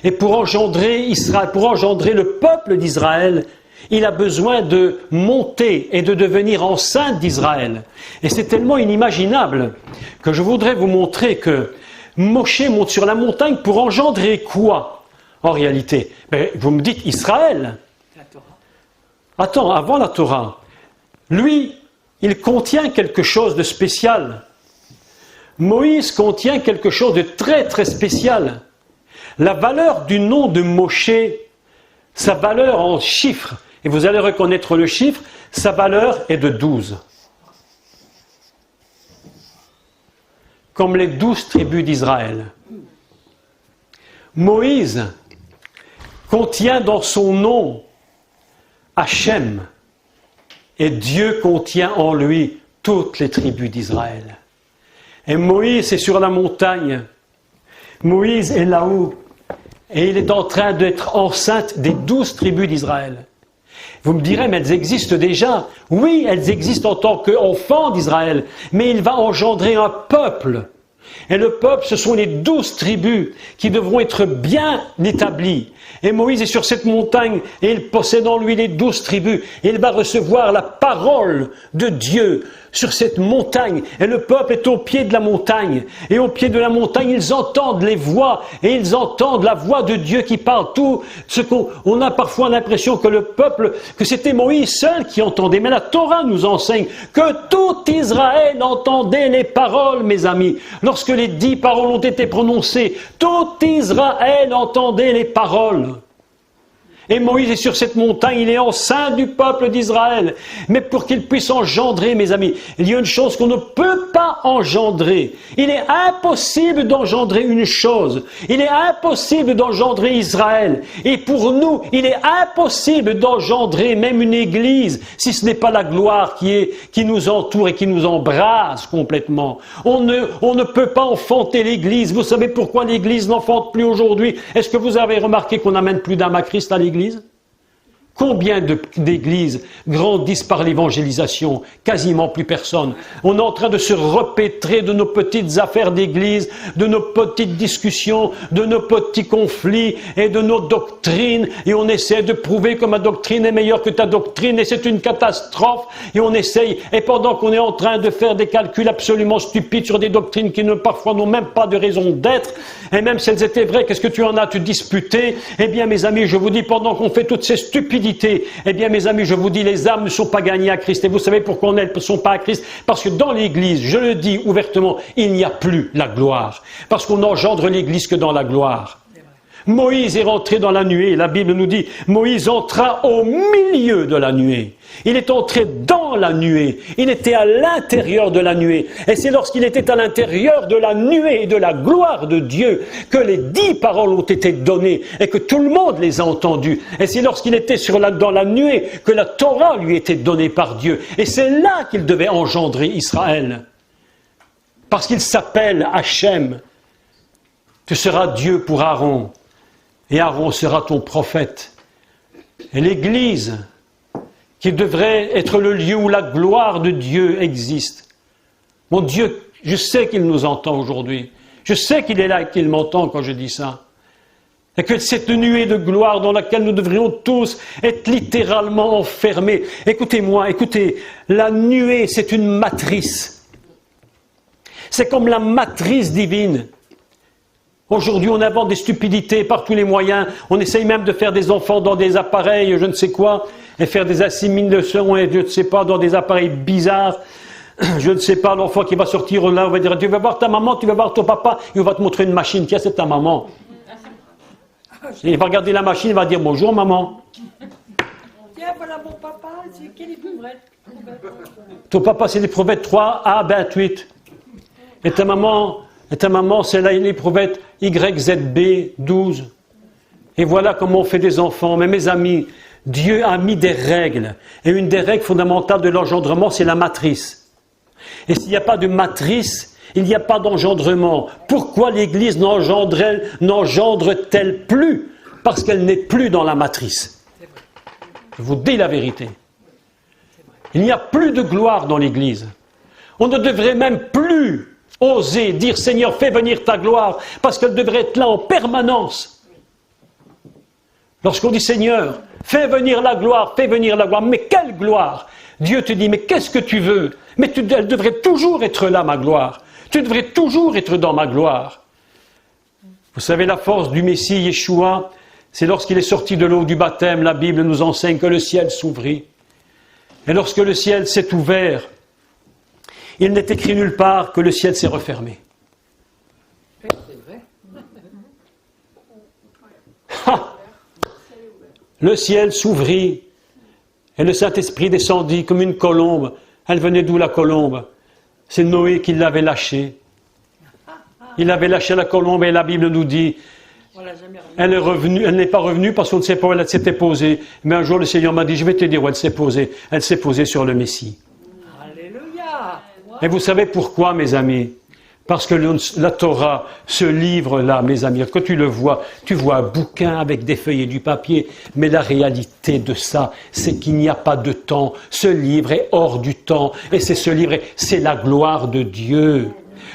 Et pour engendrer Israël, pour engendrer le peuple d'Israël, il a besoin de monter et de devenir enceinte d'Israël. Et c'est tellement inimaginable que je voudrais vous montrer que Moshe monte sur la montagne pour engendrer quoi, en réalité? Vous me dites Israël. La Torah. Attends, avant la Torah. Lui, il contient quelque chose de spécial. Moïse contient quelque chose de très très spécial. La valeur du nom de Moshe, sa valeur en chiffres, et vous allez reconnaître le chiffre, sa valeur est de 12. Comme les 12 tribus d'Israël. Moïse contient dans son nom Hachem. Et Dieu contient en lui toutes les tribus d'Israël. Et Moïse est sur la montagne. Moïse est là-haut. Et il est en train d'être enceinte des 12 tribus d'Israël. Vous me direz, mais elles existent déjà. Oui, elles existent en tant qu'enfants d'Israël. Mais il va engendrer un peuple Et le peuple, ce sont les 12 tribus qui devront être bien établies. Et Moïse est sur cette montagne et il possède en lui les 12 tribus. Et il va recevoir la parole de Dieu sur cette montagne. Et le peuple est au pied de la montagne. Et au pied de la montagne, ils entendent les voix. Et ils entendent la voix de Dieu qui parle. Tout ce qu'on a parfois l'impression que le peuple, que c'était Moïse seul qui entendait. Mais la Torah nous enseigne que tout Israël entendait les paroles, mes amis. Lorsque les 10 paroles ont été prononcées, tout Israël entendait les paroles. Et Moïse est sur cette montagne, il est en sein du peuple d'Israël. Mais pour qu'il puisse engendrer, mes amis, il y a une chose qu'on ne peut pas engendrer. Il est impossible d'engendrer une chose. Il est impossible d'engendrer Israël. Et pour nous, il est impossible d'engendrer même une église, si ce n'est pas la gloire qui nous entoure et qui nous embrase complètement. On ne peut pas enfanter l'église. Vous savez pourquoi l'église n'enfante plus aujourd'hui? Est-ce que vous avez remarqué qu'on n'amène plus d'âmes à Christ à l'église? Combien d'églises grandissent par l'évangélisation? Quasiment plus personne. On est en train de se repétrer de nos petites affaires d'église, de nos petites discussions, de nos petits conflits et de nos doctrines. Et on essaie de prouver que ma doctrine est meilleure que ta doctrine et c'est une catastrophe. Et on essaye, et pendant qu'on est en train de faire des calculs absolument stupides sur des doctrines qui parfois n'ont même pas de raison d'être, et même si elles étaient vraies, qu'est-ce que tu en as te disputer? Eh bien mes amis, je vous dis, pendant qu'on fait toutes ces stupidités, eh bien mes amis, je vous dis, les âmes ne sont pas gagnées à Christ. Et vous savez pourquoi elles ne sont pas à Christ? Parce que dans l'Église, je le dis ouvertement, il n'y a plus la gloire. Parce qu'on n'engendre l'Église que dans la gloire. Moïse est rentré dans la nuée. La Bible nous dit, Moïse entra au milieu de la nuée. Il est entré dans la nuée. Il était à l'intérieur de la nuée. Et c'est lorsqu'il était à l'intérieur de la nuée et de la gloire de Dieu que les 10 paroles ont été données et que tout le monde les a entendues. Et c'est lorsqu'il était dans la nuée que la Torah lui était donnée par Dieu. Et c'est là qu'il devait engendrer Israël. Parce qu'il s'appelle Hachem. Tu seras Dieu pour Aaron. Et Aaron sera ton prophète. Et l'Église, qui devrait être le lieu où la gloire de Dieu existe. Mon Dieu, je sais qu'il nous entend aujourd'hui. Je sais qu'il est là et qu'il m'entend quand je dis ça. Et que cette nuée de gloire dans laquelle nous devrions tous être littéralement enfermés. Écoutez-moi, écoutez, la nuée, c'est une matrice. C'est comme la matrice divine. Aujourd'hui, on invente des stupidités par tous les moyens. On essaye même de faire des enfants dans des appareils, je ne sais quoi, et faire des assimilations, et je ne sais pas, dans des appareils bizarres. Je ne sais pas, l'enfant qui va sortir là, on va dire, tu vas voir ta maman, tu vas voir ton papa, et on va te montrer une machine. Tiens, c'est ta maman. Et il va regarder la machine, il va dire, bonjour maman. Tiens, voilà mon papa, c'est quelle éprouvette? Ton papa, c'est l'éprouvette 3A28. Et ta maman, c'est l'éprouvette YZB 12. Et voilà comment on fait des enfants. Mais mes amis, Dieu a mis des règles. Et une des règles fondamentales de l'engendrement, c'est la matrice. Et s'il n'y a pas de matrice, il n'y a pas d'engendrement. Pourquoi l'Église n'engendre-t-elle plus? Parce qu'elle n'est plus dans la matrice. Je vous dis la vérité. Il n'y a plus de gloire dans l'Église. On ne devrait même plus oser dire, Seigneur, fais venir ta gloire, parce qu'elle devrait être là en permanence. Lorsqu'on dit, Seigneur, fais venir la gloire, mais quelle gloire? Dieu te dit, mais qu'est-ce que tu veux? Mais elle devrait toujours être là, ma gloire. Tu devrais toujours être dans ma gloire. Vous savez, la force du Messie, Yeshua, c'est lorsqu'il est sorti de l'eau du baptême, la Bible nous enseigne que le ciel s'ouvrit. Et lorsque le ciel s'est ouvert, il n'est écrit nulle part que le ciel s'est refermé. C'est vrai. Le ciel s'ouvrit et le Saint-Esprit descendit comme une colombe. Elle venait d'où la colombe? C'est Noé qui l'avait lâchée. Il avait lâché la colombe et la Bible nous dit, elle est revenue, elle n'est pas revenue parce qu'on ne sait pas où elle s'était posée. Mais un jour le Seigneur m'a dit, je vais te dire où elle s'est posée. Elle s'est posée sur le Messie. Alléluia. Et vous savez pourquoi, mes amis? Parce que la Torah, ce livre-là, mes amis, quand tu le vois, tu vois un bouquin avec des feuilles et du papier. Mais la réalité de ça, c'est qu'il n'y a pas de temps. Ce livre est hors du temps. Et c'est ce livre, c'est la gloire de Dieu.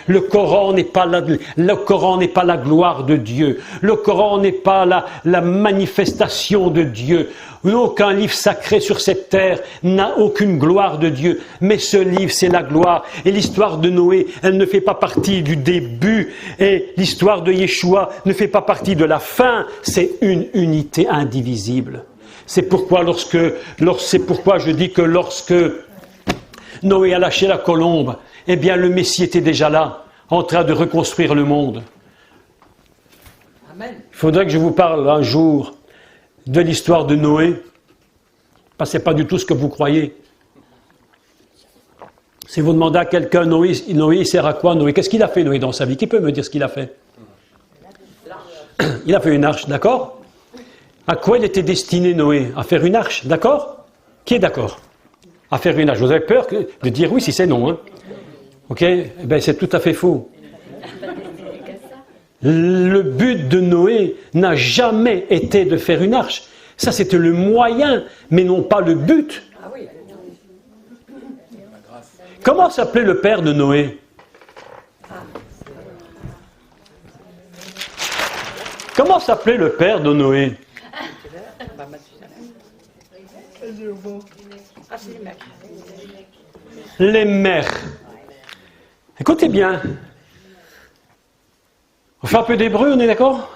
Le Coran n'est pas la gloire de Dieu. Le Coran n'est pas la manifestation de Dieu. Aucun livre sacré sur cette terre n'a aucune gloire de Dieu. Mais ce livre, c'est la gloire. Et l'histoire de Noé, elle ne fait pas partie du début. Et l'histoire de Yeshua ne fait pas partie de la fin. C'est une unité indivisible. C'est pourquoi je dis que lorsque Noé a lâché la colombe, eh bien le Messie était déjà là, en train de reconstruire le monde. Amen. Il faudrait que je vous parle un jour de l'histoire de Noé, parce que ce n'est pas du tout ce que vous croyez. Si vous demandez à quelqu'un, Noé il sert à quoi Noé? Qu'est-ce qu'il a fait Noé dans sa vie? Qui peut me dire ce qu'il a fait? Il a fait une arche, d'accord? À quoi il était destiné Noé? À faire une arche, d'accord? Qui est d'accord? À faire une arche. Vous avez peur de dire oui si c'est non, hein? Ok? Eh bien, c'est tout à fait faux. Le but de Noé n'a jamais été de faire une arche. Ça, c'était le moyen, mais non pas le but. Ah oui. Comment s'appelait le père de Noé? Comment s'appelait le père de Noé? Les mères. Écoutez bien. On fait un peu d'hébreu, on est d'accord?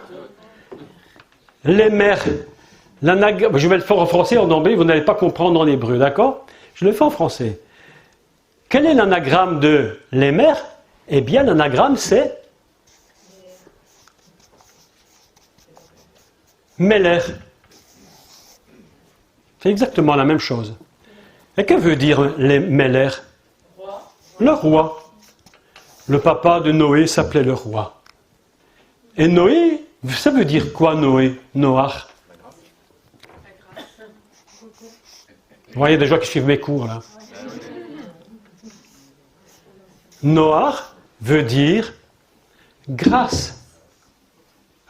Les mères. Je vais le faire en français, en anglais, vous n'allez pas comprendre en hébreu, d'accord? Je le fais en français. Quel est l'anagramme de les mères? Eh bien, l'anagramme, c'est Meller. C'est exactement la même chose. Et que veut dire les Meller? Le roi. Le papa de Noé s'appelait le roi. Et Noé, ça veut dire quoi Noé? Noach. Vous voyez des gens qui suivent mes cours là. Noach veut dire grâce.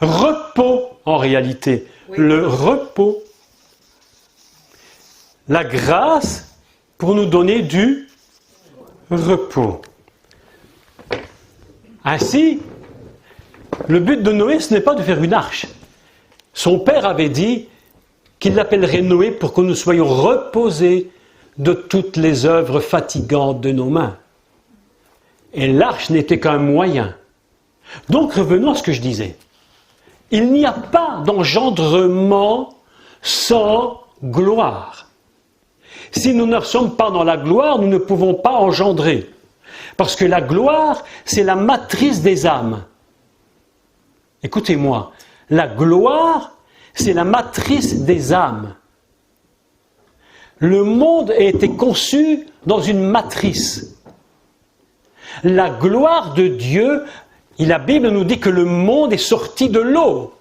Repos en réalité. Oui. Le repos. La grâce pour nous donner du repos. Ainsi, le but de Noé, ce n'est pas de faire une arche. Son père avait dit qu'il l'appellerait Noé pour que nous soyons reposés de toutes les œuvres fatigantes de nos mains. Et l'arche n'était qu'un moyen. Donc revenons à ce que je disais. Il n'y a pas d'engendrement sans gloire. Si nous ne sommes pas dans la gloire, nous ne pouvons pas engendrer. Parce que la gloire, c'est la matrice des âmes. Écoutez-moi, la gloire, c'est la matrice des âmes. Le monde a été conçu dans une matrice. La gloire de Dieu, et la Bible nous dit que le monde est sorti de l'eau.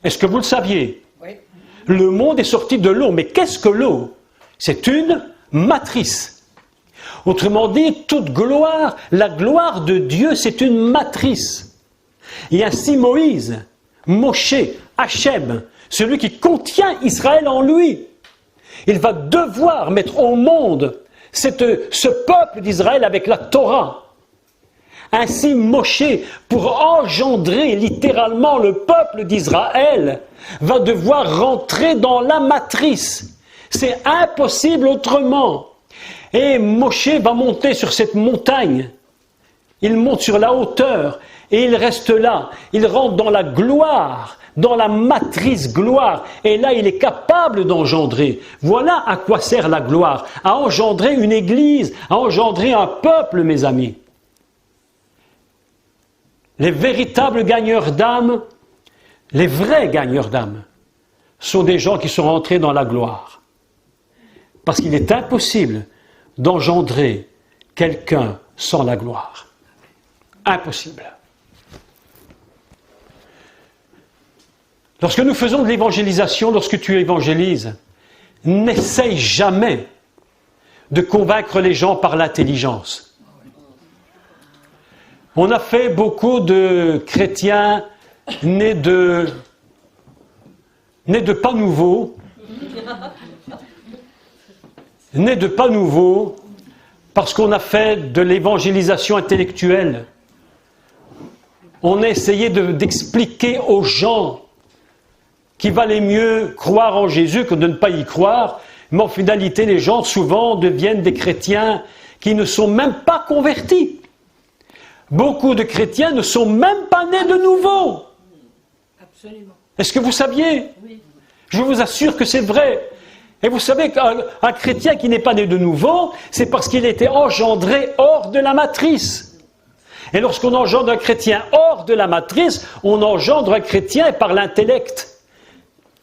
Est-ce que vous le saviez? Oui. Le monde est sorti de l'eau. Mais qu'est-ce que l'eau? C'est une matrice. Autrement dit, toute gloire, la gloire de Dieu, c'est une matrice. Et ainsi Moïse, Moshe, Hachem, celui qui contient Israël en lui, il va devoir mettre au monde ce peuple d'Israël avec la Torah. Ainsi Moshe, pour engendrer littéralement le peuple d'Israël, va devoir rentrer dans la matrice. C'est impossible autrement. Et Moshe va monter sur cette montagne. Il monte sur la hauteur et il reste là. Il rentre dans la gloire, dans la matrice gloire. Et là, il est capable d'engendrer. Voilà à quoi sert la gloire. À engendrer une église, à engendrer un peuple, mes amis. Les véritables gagneurs d'âme, les vrais gagneurs d'âme, sont des gens qui sont rentrés dans la gloire. Parce qu'il est impossible d'engendrer quelqu'un sans la gloire. Impossible. Lorsque nous faisons de l'évangélisation, lorsque tu évangélises, n'essaye jamais de convaincre les gens par l'intelligence. On a fait beaucoup de chrétiens nés de pas nouveaux, parce qu'on a fait de l'évangélisation intellectuelle. On a essayé d'expliquer aux gens qu'il valait mieux croire en Jésus que de ne pas y croire, mais en finalité, les gens souvent deviennent des chrétiens qui ne sont même pas convertis. Beaucoup de chrétiens ne sont même pas nés de nouveau. Absolument. Est-ce que vous saviez? Oui. Je vous assure que c'est vrai. Et vous savez qu'un chrétien qui n'est pas né de nouveau, c'est parce qu'il a été engendré hors de la matrice. Et lorsqu'on engendre un chrétien hors de la matrice, on engendre un chrétien par l'intellect.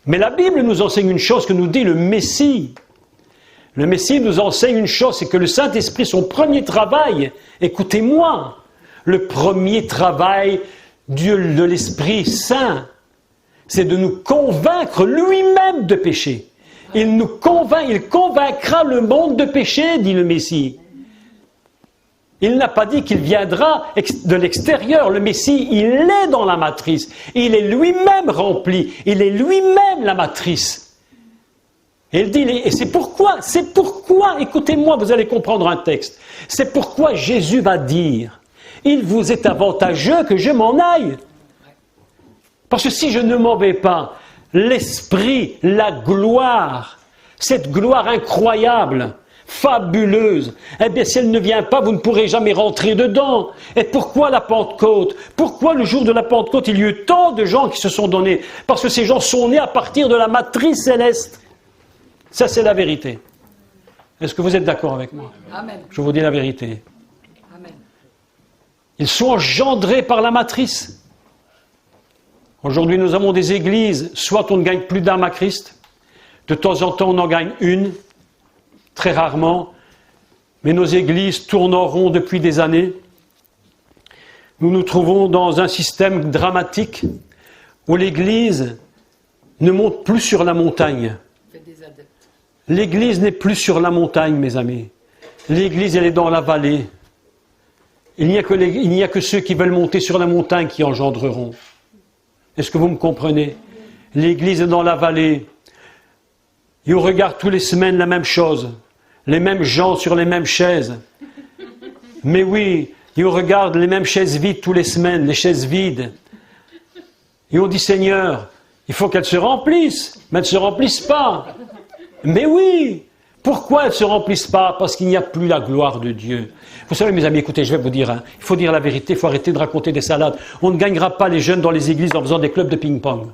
Mais la Bible nous enseigne une chose que nous dit le Messie. Le Messie nous enseigne une chose, c'est que le Saint-Esprit, son premier travail, écoutez-moi, le premier travail de l'Esprit Saint, c'est de nous convaincre lui-même de péché. Il nous convainc, il convaincra le monde de péché, dit le Messie. Il n'a pas dit qu'il viendra de l'extérieur. Le Messie, il est dans la matrice. Il est lui-même rempli. Il est lui-même la matrice. Et il dit, et c'est pourquoi, écoutez-moi, vous allez comprendre un texte. C'est pourquoi Jésus va dire, il vous est avantageux que je m'en aille. Parce que si je ne m'en vais pas, l'Esprit, la gloire, cette gloire incroyable, fabuleuse, eh bien si elle ne vient pas, vous ne pourrez jamais rentrer dedans. Et pourquoi la Pentecôte? Pourquoi le jour de la Pentecôte, il y a eu tant de gens qui se sont donnés? Parce que ces gens sont nés à partir de la matrice céleste. Ça, c'est la vérité. Est-ce que vous êtes d'accord avec moi? Amen. Je vous dis la vérité. Amen. Ils sont engendrés par la matrice. Aujourd'hui, nous avons des églises, soit on ne gagne plus d'âmes à Christ, de temps en temps on en gagne une, très rarement, mais nos églises tournent en rond depuis des années. Nous nous trouvons dans un système dramatique où l'Église ne monte plus sur la montagne. L'Église n'est plus sur la montagne, mes amis. L'Église, elle est dans la vallée. Il n'y a que ceux qui veulent monter sur la montagne qui engendreront. Est-ce que vous me comprenez? L'Église est dans la vallée. Et on regarde tous les semaines la même chose. Les mêmes gens sur les mêmes chaises. Mais oui, et on regarde les mêmes chaises vides tous les semaines, les chaises vides. Et on dit, Seigneur, il faut qu'elles se remplissent. Mais elles ne se remplissent pas. Mais oui, pourquoi elles ne se remplissent pas? Parce qu'il n'y a plus la gloire de Dieu. Vous savez, mes amis, écoutez, je vais vous dire, il faut dire la vérité, il faut arrêter de raconter des salades. On ne gagnera pas les jeunes dans les églises en faisant des clubs de ping-pong.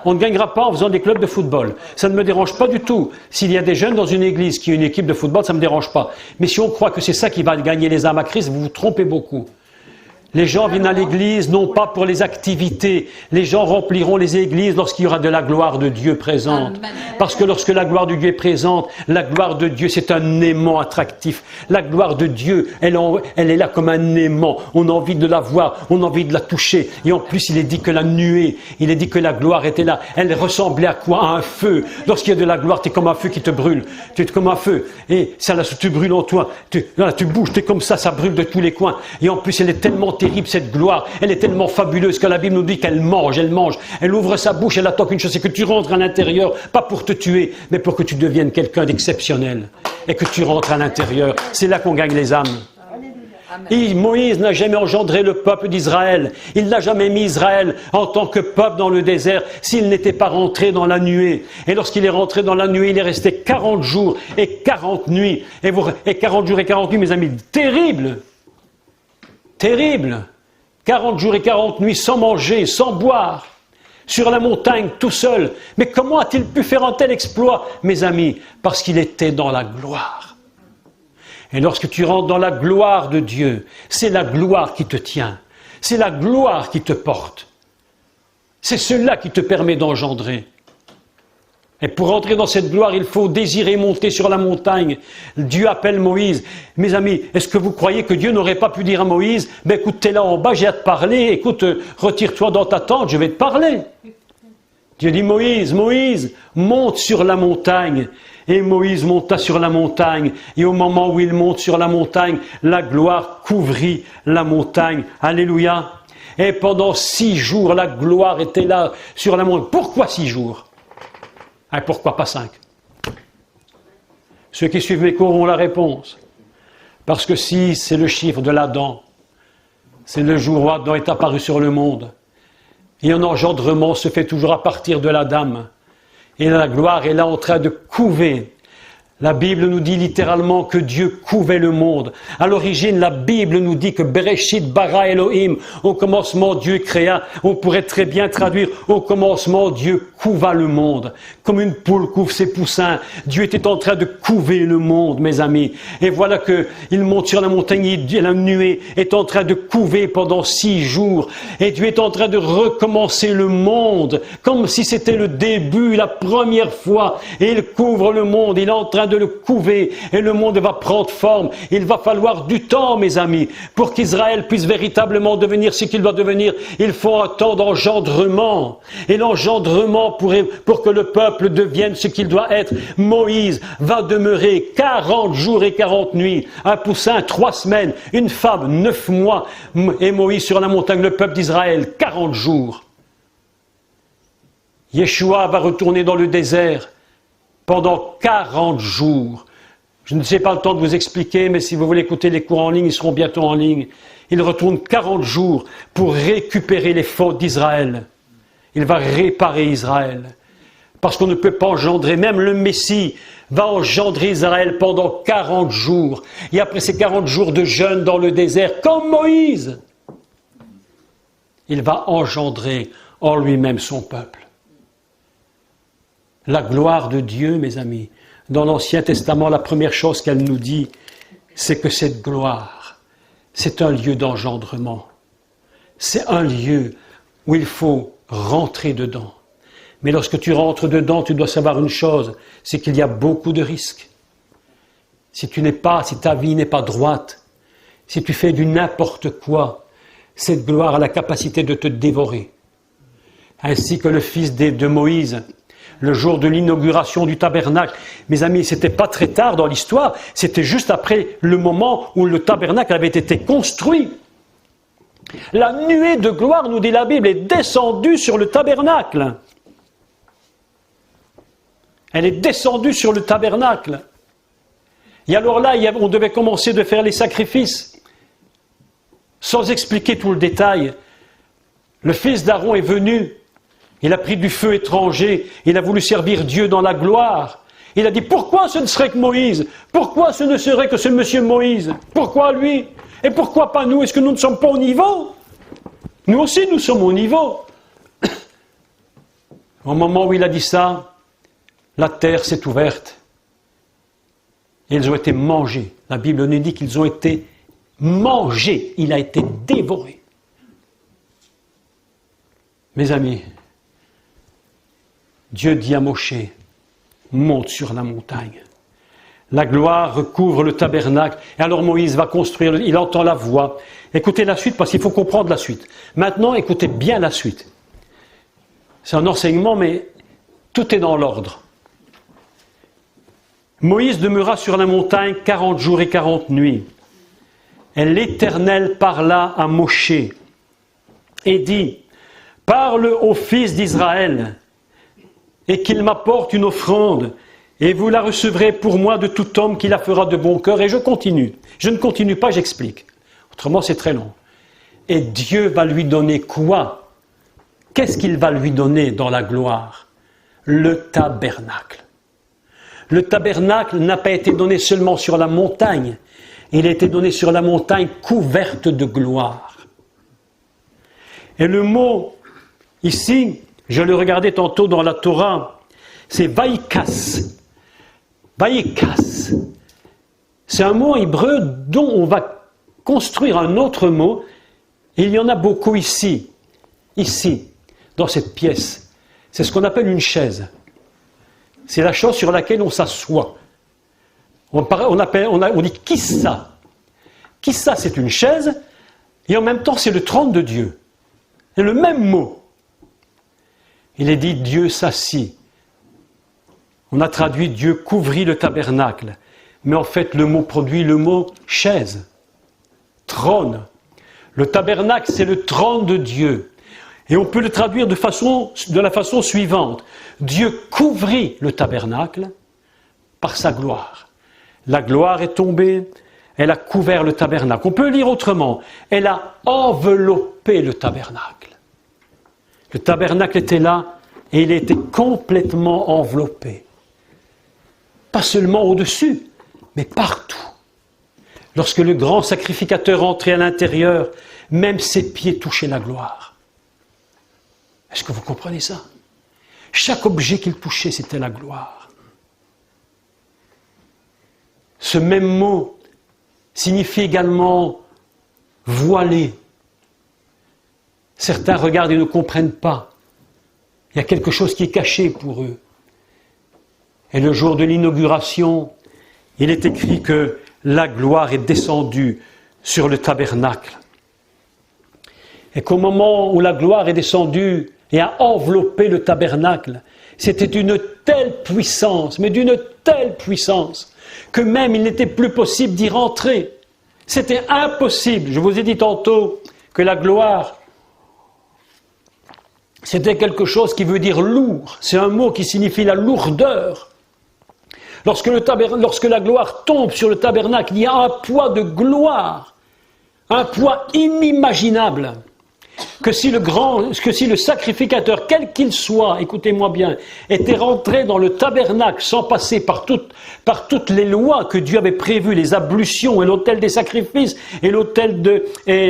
On ne gagnera pas en faisant des clubs de football. Ça ne me dérange pas du tout. S'il y a des jeunes dans une église qui a une équipe de football, ça ne me dérange pas. Mais si on croit que c'est ça qui va gagner les âmes à Christ, vous vous trompez beaucoup. Les gens viennent à l'église non pas pour les activités. Les gens rempliront les églises lorsqu'il y aura de la gloire de Dieu présente. Parce que lorsque la gloire de Dieu est présente, la gloire de Dieu c'est un aimant attractif. La gloire de Dieu, elle est là comme un aimant. On a envie de la voir, on a envie de la toucher. Et en plus il est dit que la nuée, il est dit que la gloire était là. Elle ressemblait à quoi? À un feu. Lorsqu'il y a de la gloire, tu es comme un feu qui te brûle. Tu es comme un feu. Et ça là, tu brûles en toi. Tu bouges, tu es comme ça brûle de tous les coins. Et en plus elle est tellement terrible cette gloire, elle est tellement fabuleuse que la Bible nous dit qu'elle mange, elle ouvre sa bouche, elle attend qu'une chose, c'est que tu rentres à l'intérieur, pas pour te tuer, mais pour que tu deviennes quelqu'un d'exceptionnel, et que tu rentres à l'intérieur. C'est là qu'on gagne les âmes. Et Moïse n'a jamais engendré le peuple d'Israël, il n'a jamais mis Israël en tant que peuple dans le désert s'il n'était pas rentré dans la nuée. Et lorsqu'il est rentré dans la nuée, il est resté 40 jours et 40 nuits, et 40 jours et 40 nuits, mes amis, terrible. Terrible, 40 jours et 40 nuits sans manger, sans boire, sur la montagne tout seul. Mais comment a-t-il pu faire un tel exploit, mes amis? Parce qu'il était dans la gloire. Et lorsque tu rentres dans la gloire de Dieu, c'est la gloire qui te tient, c'est la gloire qui te porte. C'est cela qui te permet d'engendrer. Et pour entrer dans cette gloire, il faut désirer monter sur la montagne. Dieu appelle Moïse. Mes amis, est-ce que vous croyez que Dieu n'aurait pas pu dire à Moïse, ben écoute, t'es là en bas, j'ai à te parler, écoute, retire-toi dans ta tente, je vais te parler. Dieu dit, Moïse, monte sur la montagne. Et Moïse monta sur la montagne. Et au moment où il monte sur la montagne, la gloire couvrit la montagne. Alléluia. Et pendant 6 jours, la gloire était là sur la montagne. Pourquoi 6 jours? Pourquoi pas 5? Ceux qui suivent mes cours ont la réponse. Parce que 6, c'est le chiffre de l'Adam. C'est le jour où Adam est apparu sur le monde. Et un engendrement se fait toujours à partir de l'Adam. Et la gloire est là en train de couver. La Bible nous dit littéralement que Dieu couvait le monde. À l'origine, la Bible nous dit que Bereshit bara Elohim, au commencement Dieu créa. On pourrait très bien traduire au commencement Dieu couva le monde. Comme une poule couve ses poussins, Dieu était en train de couver le monde, mes amis. Et voilà que il monte sur la montagne et la nuée est en train de couver pendant 6 jours. Et Dieu est en train de recommencer le monde, comme si c'était le début, la première fois. Et il couvre le monde, il est en train de le couver et le monde va prendre forme. Il va falloir du temps, mes amis, pour qu'Israël puisse véritablement devenir ce qu'il doit devenir. Il faut un temps d'engendrement. Et l'engendrement pour que le peuple devienne ce qu'il doit être. Moïse va demeurer 40 jours et 40 nuits. Un poussin 3 semaines, une femme 9 mois. Et Moïse sur la montagne, le peuple d'Israël 40 jours. Yeshua va retourner dans le désert pendant 40 jours. Je ne sais pas le temps de vous expliquer, mais si vous voulez écouter les cours en ligne, ils seront bientôt en ligne. Il retourne 40 jours pour récupérer les fautes d'Israël. Il va réparer Israël. Parce qu'on ne peut pas engendrer, même le Messie va engendrer Israël pendant 40 jours. Et après ces 40 jours de jeûne dans le désert, comme Moïse, il va engendrer en lui-même son peuple. La gloire de Dieu, mes amis, dans l'Ancien Testament, la première chose qu'elle nous dit, c'est que cette gloire, c'est un lieu d'engendrement. C'est un lieu où il faut rentrer dedans. Mais lorsque tu rentres dedans, tu dois savoir une chose, c'est qu'il y a beaucoup de risques. Si ta vie n'est pas droite, si tu fais du n'importe quoi, cette gloire a la capacité de te dévorer. Ainsi que le fils de Moïse, le jour de l'inauguration du tabernacle. Mes amis, c'était pas très tard dans l'histoire, c'était juste après le moment où le tabernacle avait été construit. La nuée de gloire, nous dit la Bible, est descendue sur le tabernacle. Elle est descendue sur le tabernacle. Et alors là, on devait commencer de faire les sacrifices. Sans expliquer tout le détail, le fils d'Aaron est venu. Il a pris du feu étranger, il a voulu servir Dieu dans la gloire. Il a dit, pourquoi ce ne serait que Moïse? Pourquoi ce ne serait que ce monsieur Moïse? Pourquoi lui? Et pourquoi pas nous? Est-ce que nous ne sommes pas au niveau? Nous aussi, nous sommes au niveau. Au moment où il a dit ça, la terre s'est ouverte. Et ils ont été mangés. La Bible nous dit qu'ils ont été mangés. Il a été dévoré. Mes amis, Dieu dit à Moshe, monte sur la montagne. La gloire recouvre le tabernacle. Et alors Moïse va construire, il entend la voix. Écoutez la suite parce qu'il faut comprendre la suite. Maintenant, écoutez bien la suite. C'est un enseignement, mais tout est dans l'ordre. Moïse demeura sur la montagne 40 jours et 40 nuits. Et l'Éternel parla à Moshe et dit, parle aux fils d'Israël et qu'il m'apporte une offrande, et vous la recevrez pour moi de tout homme qui la fera de bon cœur. Et je continue. Je ne continue pas, j'explique. Autrement, c'est très long. Et Dieu va lui donner quoi? Qu'est-ce qu'il va lui donner dans la gloire? Le tabernacle. Le tabernacle n'a pas été donné seulement sur la montagne. Il a été donné sur la montagne couverte de gloire. Et le mot, ici, je le regardais tantôt dans la Torah, c'est Vaïkas. Vaïkas. C'est un mot hébreu dont on va construire un autre mot. Et il y en a beaucoup ici, dans cette pièce. C'est ce qu'on appelle une chaise. C'est la chose sur laquelle on s'assoit. On dit kissa. Kissa, c'est une chaise, et en même temps, c'est le trône de Dieu. C'est le même mot. Il est dit Dieu s'assit. On a traduit Dieu couvrit le tabernacle. Mais en fait, le mot produit le mot chaise. Trône. Le tabernacle, c'est le trône de Dieu. Et on peut le traduire de la façon suivante. Dieu couvrit le tabernacle par sa gloire. La gloire est tombée, elle a couvert le tabernacle. On peut lire autrement, elle a enveloppé le tabernacle. Le tabernacle était là et il était complètement enveloppé. Pas seulement au-dessus, mais partout. Lorsque le grand sacrificateur entrait à l'intérieur, même ses pieds touchaient la gloire. Est-ce que vous comprenez ça? Chaque objet qu'il touchait, c'était la gloire. Ce même mot signifie également voilé. Certains regardent et ne comprennent pas. Il y a quelque chose qui est caché pour eux. Et le jour de l'inauguration, il est écrit que la gloire est descendue sur le tabernacle. Et qu'au moment où la gloire est descendue et a enveloppé le tabernacle, c'était d'une telle puissance, mais d'une telle puissance, que même il n'était plus possible d'y rentrer. C'était impossible. Je vous ai dit tantôt que la gloire, c'était quelque chose qui veut dire lourd. C'est un mot qui signifie la lourdeur. Lorsque la gloire tombe sur le tabernacle, il y a un poids de gloire, un poids inimagiable. Que si le sacrificateur, quel qu'il soit, écoutez-moi bien, était rentré dans le tabernacle sans passer par toutes les lois que Dieu avait prévues, les ablutions et l'autel des sacrifices et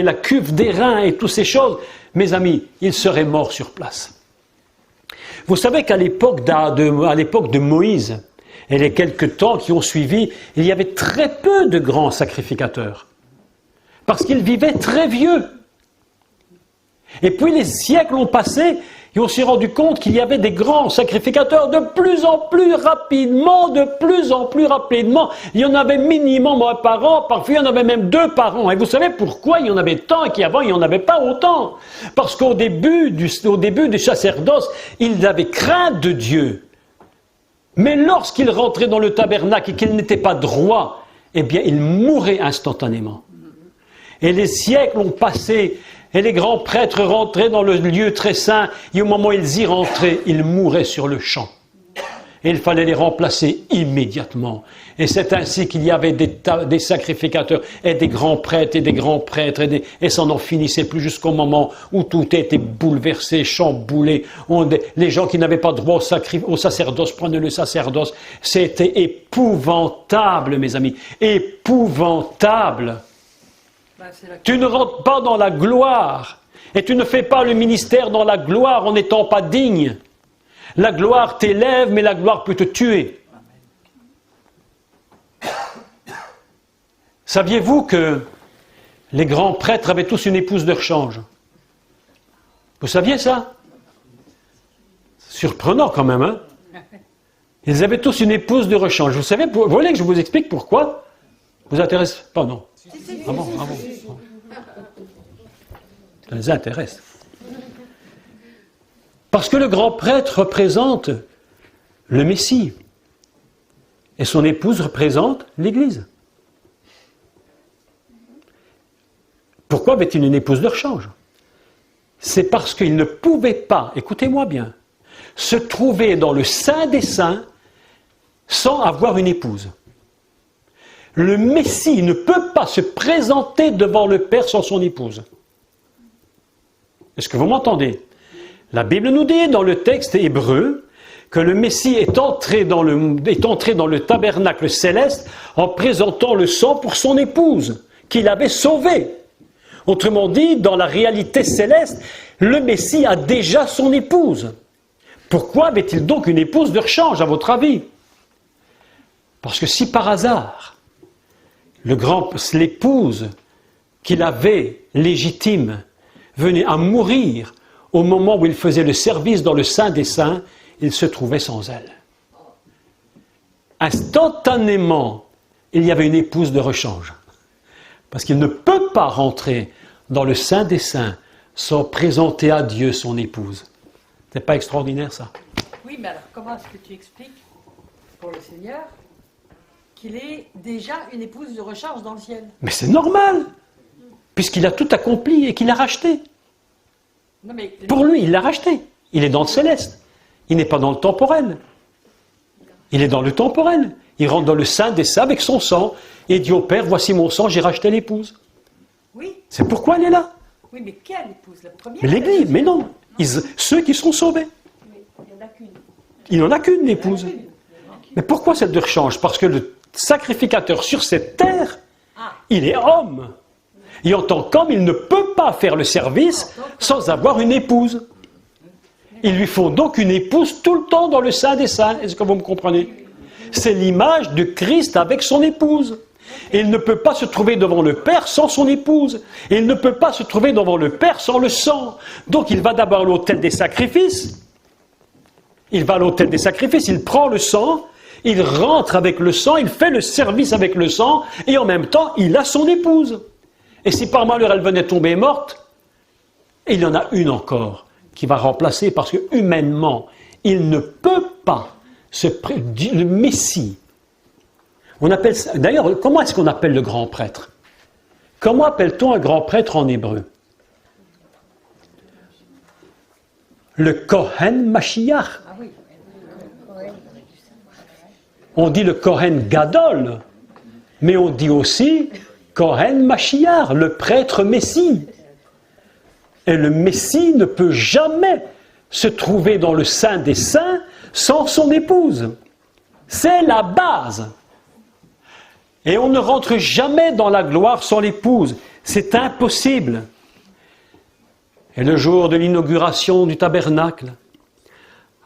la cuve des reins et toutes ces choses, mes amis, il serait mort sur place. Vous savez qu'à l'époque de Moïse et les quelques temps qui ont suivi, il y avait très peu de grands sacrificateurs parce qu'ils vivaient très vieux. Et puis les siècles ont passé et on s'est rendu compte qu'il y avait des grands sacrificateurs de plus en plus rapidement. Il y en avait minimum un par an, parfois il y en avait même 2 par an. Et vous savez pourquoi il y en avait tant et qu'avant il n'y en avait pas autant? Parce qu'au début du sacerdoce, ils avaient crainte de Dieu. Mais lorsqu'ils rentraient dans le tabernacle et qu'ils n'étaient pas droits, eh bien ils mouraient instantanément. Et les siècles ont passé. Et les grands prêtres rentraient dans le lieu très saint, et au moment où ils y rentraient, ils mouraient sur le champ. Et il fallait les remplacer immédiatement. Et c'est ainsi qu'il y avait des sacrificateurs, et des grands prêtres, et ça n'en finissait plus jusqu'au moment où tout était bouleversé, chamboulé. Les gens qui n'avaient pas droit au sacerdoce prenaient le sacerdoce. C'était épouvantable, mes amis, épouvantable. Tu ne rentres pas dans la gloire et tu ne fais pas le ministère dans la gloire en n'étant pas digne. La gloire t'élève, mais la gloire peut te tuer. Saviez-vous que les grands prêtres avaient tous une épouse de rechange? Vous saviez ça? Surprenant quand même, hein? Ils avaient tous une épouse de rechange. Vous voulez que je vous explique pourquoi? Vous intéresse pas, non? Ah bon. Ça les intéresse. Parce que le grand prêtre représente le Messie. Et son épouse représente l'Église. Pourquoi avait-il une épouse de rechange? C'est parce qu'il ne pouvait pas, écoutez-moi bien, se trouver dans le Saint des Saints sans avoir une épouse. Le Messie ne peut pas se présenter devant le Père sans son épouse. Est-ce que vous m'entendez? La Bible nous dit dans le texte hébreu que le Messie est entré dans le tabernacle céleste en présentant le sang pour son épouse, qu'il avait sauvée. Autrement dit, dans la réalité céleste, le Messie a déjà son épouse. Pourquoi avait-il donc une épouse de rechange, à votre avis? Parce que si par hasard, l'épouse qu'il avait légitime venait à mourir au moment où il faisait le service dans le Saint des Saints, il se trouvait sans elle. Instantanément, il y avait une épouse de rechange. Parce qu'il ne peut pas rentrer dans le Saint des Saints sans présenter à Dieu son épouse. C'est pas extraordinaire, ça? Oui, mais alors comment est-ce que tu expliques pour le Seigneur qu'il ait déjà une épouse de rechange dans le ciel? Mais c'est normal, puisqu'il a tout accompli et qu'il a racheté. Non, mais... Pour lui, il l'a racheté. Il est dans le céleste. Il n'est pas dans le temporel. Il est dans le temporel. Il rentre dans le sein des saints avec son sang et dit au Père, voici mon sang, j'ai racheté l'épouse. Oui, C'est pourquoi elle est là. oui, mais quelle épouse? La première? Mais l'Église, mais non. Ceux qui sont sauvés. Il n'y en a qu'une. Il n'en a qu'une épouse. Mais pourquoi cette rechange? Parce que le sacrificateur sur cette terre, il est homme. Et en tant qu'homme, il ne peut pas faire le service sans avoir une épouse. Il lui faut donc une épouse tout le temps dans le sein des saints. Est-ce que vous me comprenez? C'est l'image de Christ avec son épouse. Et il ne peut pas se trouver devant le Père sans son épouse. Et il ne peut pas se trouver devant le Père sans le sang. Donc il va d'abord à l'autel des sacrifices. Il va à l'autel des sacrifices, il prend le sang, il rentre avec le sang, il fait le service avec le sang, et en même temps, il a son épouse. Et si par malheur elle venait tomber morte, il y en a une encore qui va remplacer, parce que humainement, il ne peut pas le Messie. On appelle ça, d'ailleurs, comment est-ce qu'on appelle le grand prêtre? Comment appelle-t-on un grand prêtre en hébreu? Le Kohen Mashiach. On dit le Kohen Gadol, mais on dit aussi Kohen Mashiach, le prêtre Messie. Et le Messie ne peut jamais se trouver dans le sein des saints sans son épouse. C'est la base. Et on ne rentre jamais dans la gloire sans l'épouse. C'est impossible. Et le jour de l'inauguration du tabernacle,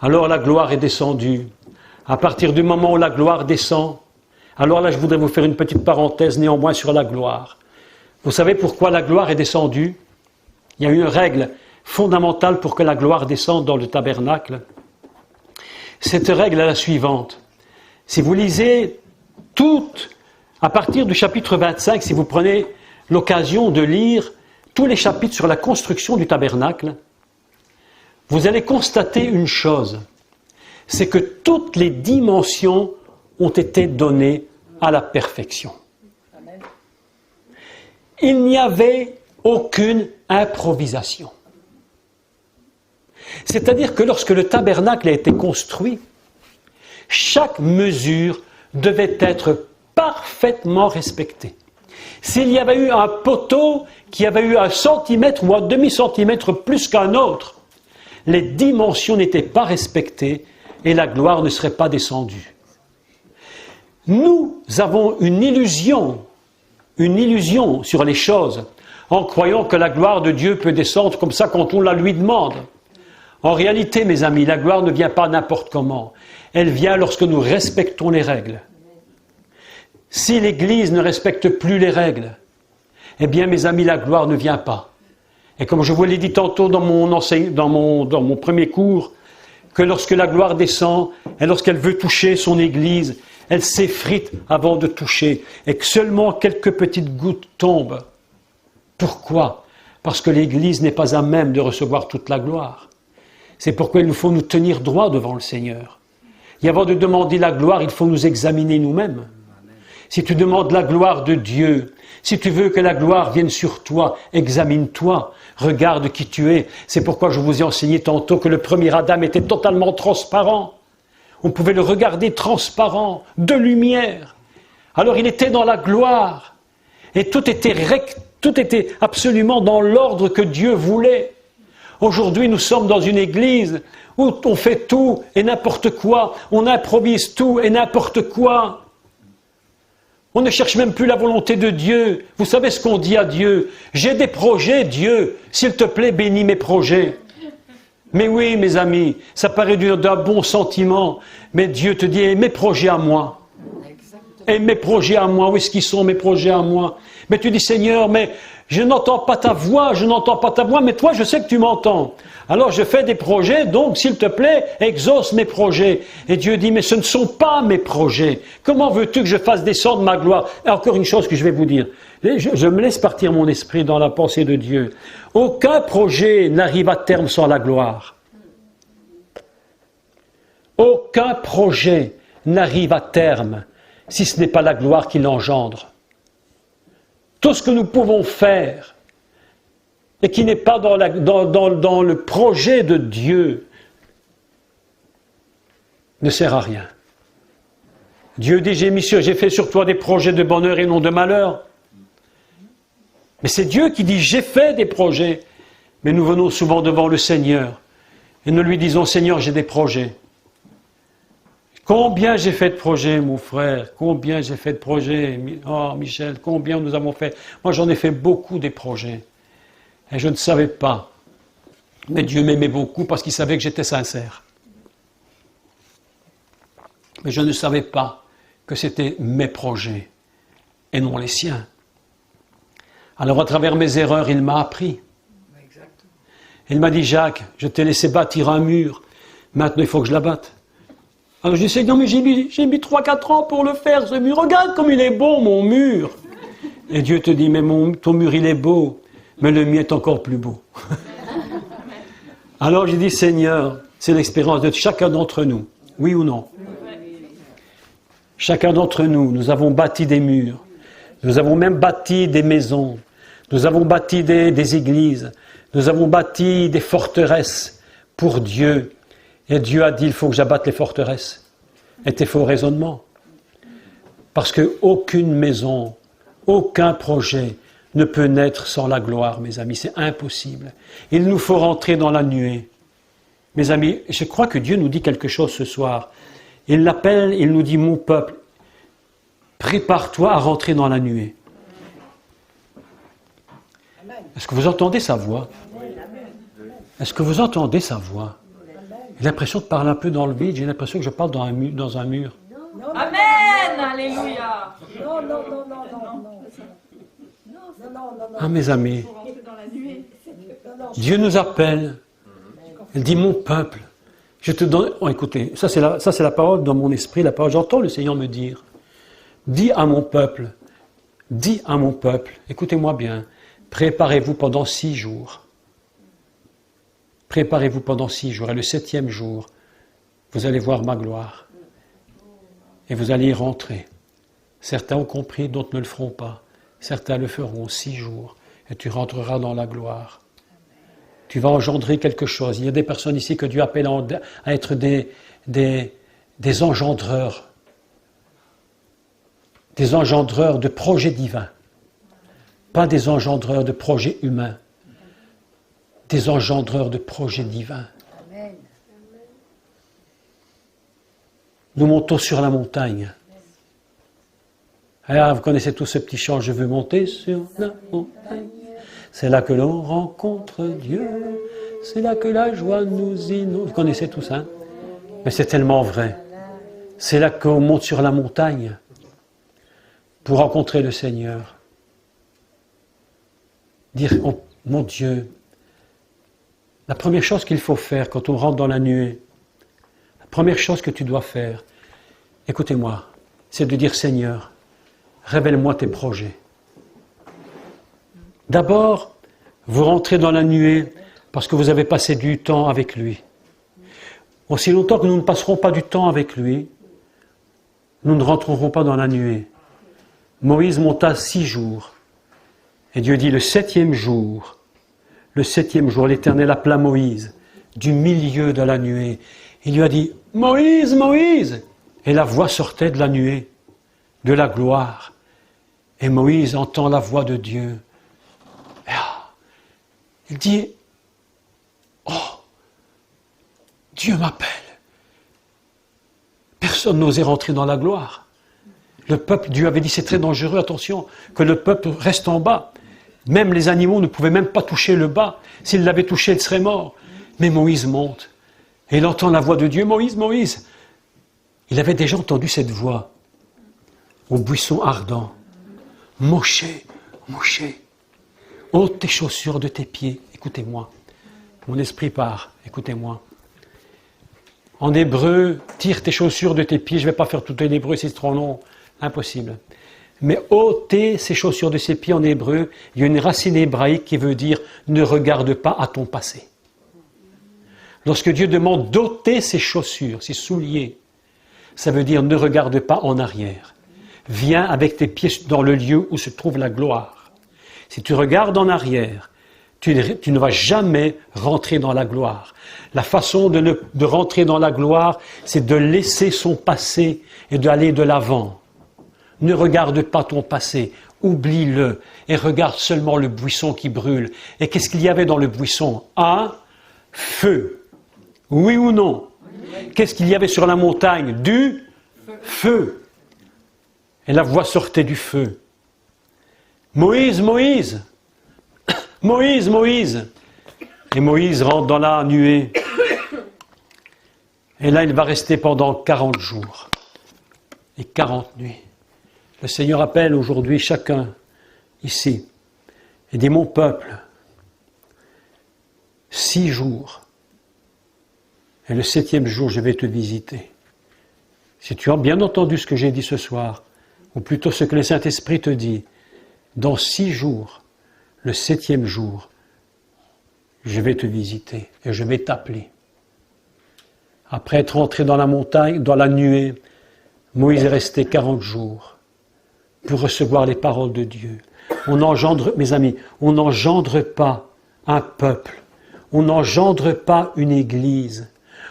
alors la gloire est descendue. À partir du moment où la gloire descend, alors là je voudrais vous faire une petite parenthèse néanmoins sur la gloire. Vous savez pourquoi la gloire est descendue? Il y a une règle fondamentale pour que la gloire descende dans le tabernacle. Cette règle est la suivante. Si vous lisez à partir du chapitre 25, si vous prenez l'occasion de lire tous les chapitres sur la construction du tabernacle, vous allez constater une chose, c'est que toutes les dimensions ont été données à la perfection. Il n'y avait aucune improvisation. C'est-à-dire que lorsque le tabernacle a été construit, chaque mesure devait être parfaitement respectée. S'il y avait eu un poteau qui avait eu 1 centimètre ou un demi-centimètre plus qu'un autre, les dimensions n'étaient pas respectées et la gloire ne serait pas descendue. Nous avons une illusion sur les choses, en croyant que la gloire de Dieu peut descendre comme ça quand on la lui demande. En réalité, mes amis, la gloire ne vient pas n'importe comment. Elle vient lorsque nous respectons les règles. Si l'Église ne respecte plus les règles, eh bien, mes amis, la gloire ne vient pas. Et comme je vous l'ai dit tantôt dans mon premier cours, que lorsque la gloire descend, et lorsqu'elle veut toucher son Église, elle s'effrite avant de toucher, et que seulement quelques petites gouttes tombent. Pourquoi? Parce que l'Église n'est pas à même de recevoir toute la gloire. C'est pourquoi il nous faut nous tenir droit devant le Seigneur. Et avant de demander la gloire, il faut nous examiner nous-mêmes. Si tu demandes la gloire de Dieu, si tu veux que la gloire vienne sur toi, examine-toi, regarde qui tu es. C'est pourquoi je vous ai enseigné tantôt que le premier Adam était totalement transparent. On pouvait le regarder transparent, de lumière. Alors il était dans la gloire. Et tout était absolument dans l'ordre que Dieu voulait. Aujourd'hui, nous sommes dans une église où on fait tout et n'importe quoi. On improvise tout et n'importe quoi. On ne cherche même plus la volonté de Dieu. Vous savez ce qu'on dit à Dieu? J'ai des projets, Dieu. S'il te plaît, bénis mes projets. Mais oui, mes amis, ça paraît d'un bon sentiment. Mais Dieu te dit, mes projets à moi. Et mes projets à moi, où est-ce qu'ils sont mes projets à moi? Mais tu dis, Seigneur, mais je n'entends pas ta voix, mais toi, je sais que tu m'entends. Alors je fais des projets, donc, s'il te plaît, exauce mes projets. Et Dieu dit, mais ce ne sont pas mes projets. Comment veux-tu que je fasse descendre ma gloire? Et encore une chose que je vais vous dire. Je me laisse partir mon esprit dans la pensée de Dieu. Aucun projet n'arrive à terme sans la gloire. Aucun projet n'arrive à terme si ce n'est pas la gloire qui l'engendre. Tout ce que nous pouvons faire et qui n'est pas dans le projet de Dieu ne sert à rien. Dieu dit, j'ai fait sur toi des projets de bonheur et non de malheur. Mais c'est Dieu qui dit, j'ai fait des projets. Mais nous venons souvent devant le Seigneur et nous lui disons, Seigneur, j'ai des projets. Combien j'ai fait de projets, mon frère? Combien j'ai fait de projets? Oh, Michel, combien nous avons fait? Moi, j'en ai fait beaucoup des projets. Et je ne savais pas. Mais Dieu m'aimait beaucoup parce qu'il savait que j'étais sincère. Mais je ne savais pas que c'était mes projets et non les siens. Alors, à travers mes erreurs, il m'a appris. Il m'a dit, Jacques, je t'ai laissé bâtir un mur. Maintenant, il faut que je la batte. Alors je dis, Seigneur, mais j'ai mis 3-4 ans pour le faire, ce mur. Regarde comme il est beau, mon mur. Et Dieu te dit, mais ton mur, il est beau, mais le mien est encore plus beau. Alors j'ai dit, Seigneur, c'est l'expérience de chacun d'entre nous. Oui ou non? Chacun d'entre nous, nous avons bâti des murs. Nous avons même bâti des maisons. Nous avons bâti des églises. Nous avons bâti des forteresses pour Dieu. Et Dieu a dit, il faut que j'abatte les forteresses. Et tes faux raisonnements. Parce qu'aucune maison, aucun projet ne peut naître sans la gloire, mes amis. C'est impossible. Il nous faut rentrer dans la nuée. Mes amis, je crois que Dieu nous dit quelque chose ce soir. Il l'appelle, il nous dit, mon peuple, prépare-toi à rentrer dans la nuée. Est-ce que vous entendez sa voix? Est-ce que vous entendez sa voix? J'ai l'impression de parler un peu dans le vide, j'ai l'impression que je parle dans un mur. Amen, alléluia. Ah, mes amis, Dieu nous appelle. Il dit, mon peuple, je te donne... Oh, écoutez, ça c'est la parole dans mon esprit, la parole. J'entends le Seigneur me dire, dis à mon peuple, écoutez-moi bien, préparez-vous pendant 6 jours. Préparez-vous pendant 6 jours, et le 7e jour, vous allez voir ma gloire. Et vous allez y rentrer. Certains ont compris, d'autres ne le feront pas. Certains le feront 6 jours, et tu rentreras dans la gloire. Tu vas engendrer quelque chose. Il y a des personnes ici que Dieu appelle à être des engendreurs. Des engendreurs de projets divins. Pas des engendreurs de projets humains. Des engendreurs de projets divins. Amen. Nous montons sur la montagne. Alors, vous connaissez tous ce petit chant, je veux monter sur la montagne. C'est là que l'on rencontre Dieu. C'est là que la joie nous inonde. Vous connaissez tout ça, hein? Mais c'est tellement vrai. C'est là qu'on monte sur la montagne pour rencontrer le Seigneur. Dire, oh, mon Dieu, la première chose qu'il faut faire quand on rentre dans la nuée, la première chose que tu dois faire, écoutez-moi, c'est de dire, Seigneur, révèle-moi tes projets. D'abord, vous rentrez dans la nuée parce que vous avez passé du temps avec lui. Aussi longtemps que nous ne passerons pas du temps avec lui, nous ne rentrerons pas dans la nuée. Moïse monta 6 jours. Et Dieu dit, le 7e jour, l'Éternel appela Moïse du milieu de la nuée. Il lui a dit, Moïse, Moïse! Et la voix sortait de la nuée, de la gloire. Et Moïse entend la voix de Dieu. Il dit, oh, Dieu m'appelle. Personne n'osait rentrer dans la gloire. Le peuple, Dieu avait dit, c'est très dangereux, attention, que le peuple reste en bas. Même les animaux ne pouvaient même pas toucher le bas. S'ils l'avaient touché, ils seraient morts. Mais Moïse monte. Et il entend la voix de Dieu, Moïse, Moïse. Il avait déjà entendu cette voix au buisson ardent. Moshe, Moshe, ôte tes chaussures de tes pieds. Écoutez-moi. Mon esprit part. Écoutez-moi. En hébreu, tire tes chaussures de tes pieds. Je ne vais pas faire tout en hébreu, c'est trop long. Impossible. Mais ôter ses chaussures de ses pieds en hébreu, il y a une racine hébraïque qui veut dire ne regarde pas à ton passé. Lorsque Dieu demande d'ôter ses chaussures, ses souliers, ça veut dire ne regarde pas en arrière. Viens avec tes pieds dans le lieu où se trouve la gloire. Si tu regardes en arrière, tu ne vas jamais rentrer dans la gloire. La façon de rentrer dans la gloire, c'est de laisser son passé et d'aller de l'avant. Ne regarde pas ton passé, oublie-le et regarde seulement le buisson qui brûle. Et qu'est-ce qu'il y avait dans le buisson? Un feu. Oui ou non? Qu'est-ce qu'il y avait sur la montagne? Du feu. Et la voix sortait du feu. Moïse, Moïse, Moïse, Moïse. Et Moïse rentre dans la nuée. Et là, il va rester pendant 40 jours et 40 nuits. Le Seigneur appelle aujourd'hui chacun ici et dit, mon peuple, 6 jours. Et le 7e jour, je vais te visiter. Si tu as bien entendu ce que j'ai dit ce soir, ou plutôt ce que le Saint-Esprit te dit, dans 6 jours, le 7e jour, je vais te visiter et je vais t'appeler. Après être entré dans la montagne, dans la nuée, Moïse est resté 40 jours pour recevoir les paroles de Dieu. On n'engendre, mes amis, on n'engendre pas un peuple, on n'engendre pas une église,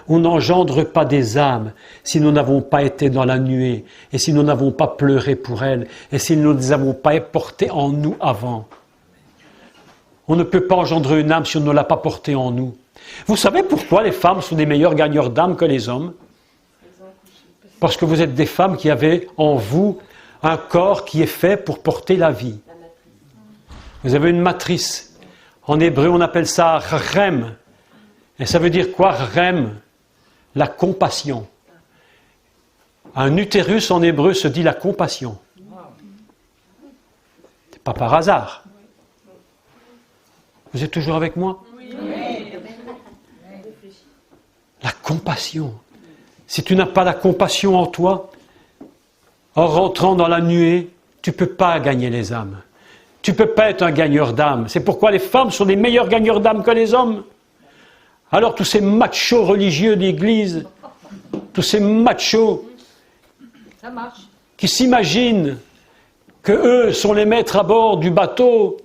on n'engendre pas des âmes si nous n'avons pas été dans la nuée et si nous n'avons pas pleuré pour elles et si nous ne les avons pas portées en nous avant. On ne peut pas engendrer une âme si on ne l'a pas portée en nous. Vous savez pourquoi les femmes sont des meilleurs gagneurs d'âme que les hommes? Parce que vous êtes des femmes qui avaient en vous un corps qui est fait pour porter la vie. Vous avez une matrice. En hébreu, on appelle ça rem. Et ça veut dire quoi, rem? La compassion. Un utérus en hébreu se dit la compassion. C'est pas par hasard. Vous êtes toujours avec moi? Oui. La compassion. Si tu n'as pas la compassion en toi, en rentrant dans la nuée, tu ne peux pas gagner les âmes. Tu ne peux pas être un gagneur d'âmes. C'est pourquoi les femmes sont des meilleurs gagneurs d'âmes que les hommes. Alors tous ces machos religieux d'église, tous ces machos qui s'imaginent qu'eux sont les maîtres à bord du bateau,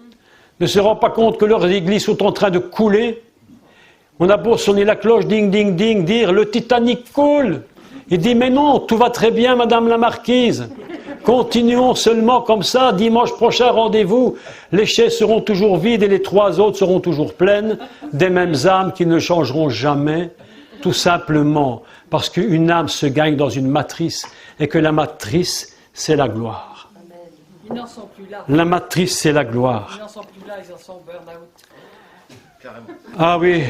ne se rendent pas compte que leurs églises sont en train de couler. On a beau sonner la cloche, ding, ding, ding, dire le Titanic coule. Il dit mais non, tout va très bien, Madame la Marquise. Continuons seulement comme ça, dimanche prochain, rendez-vous. Les chaises seront toujours vides et les 3 autres seront toujours pleines, des mêmes âmes qui ne changeront jamais, tout simplement parce qu'une âme se gagne dans une matrice et que la matrice, c'est la gloire. Ils n'en sont plus là. La matrice, c'est la gloire. Ils n'en sont plus là, ils en sont burn-out. Ah oui,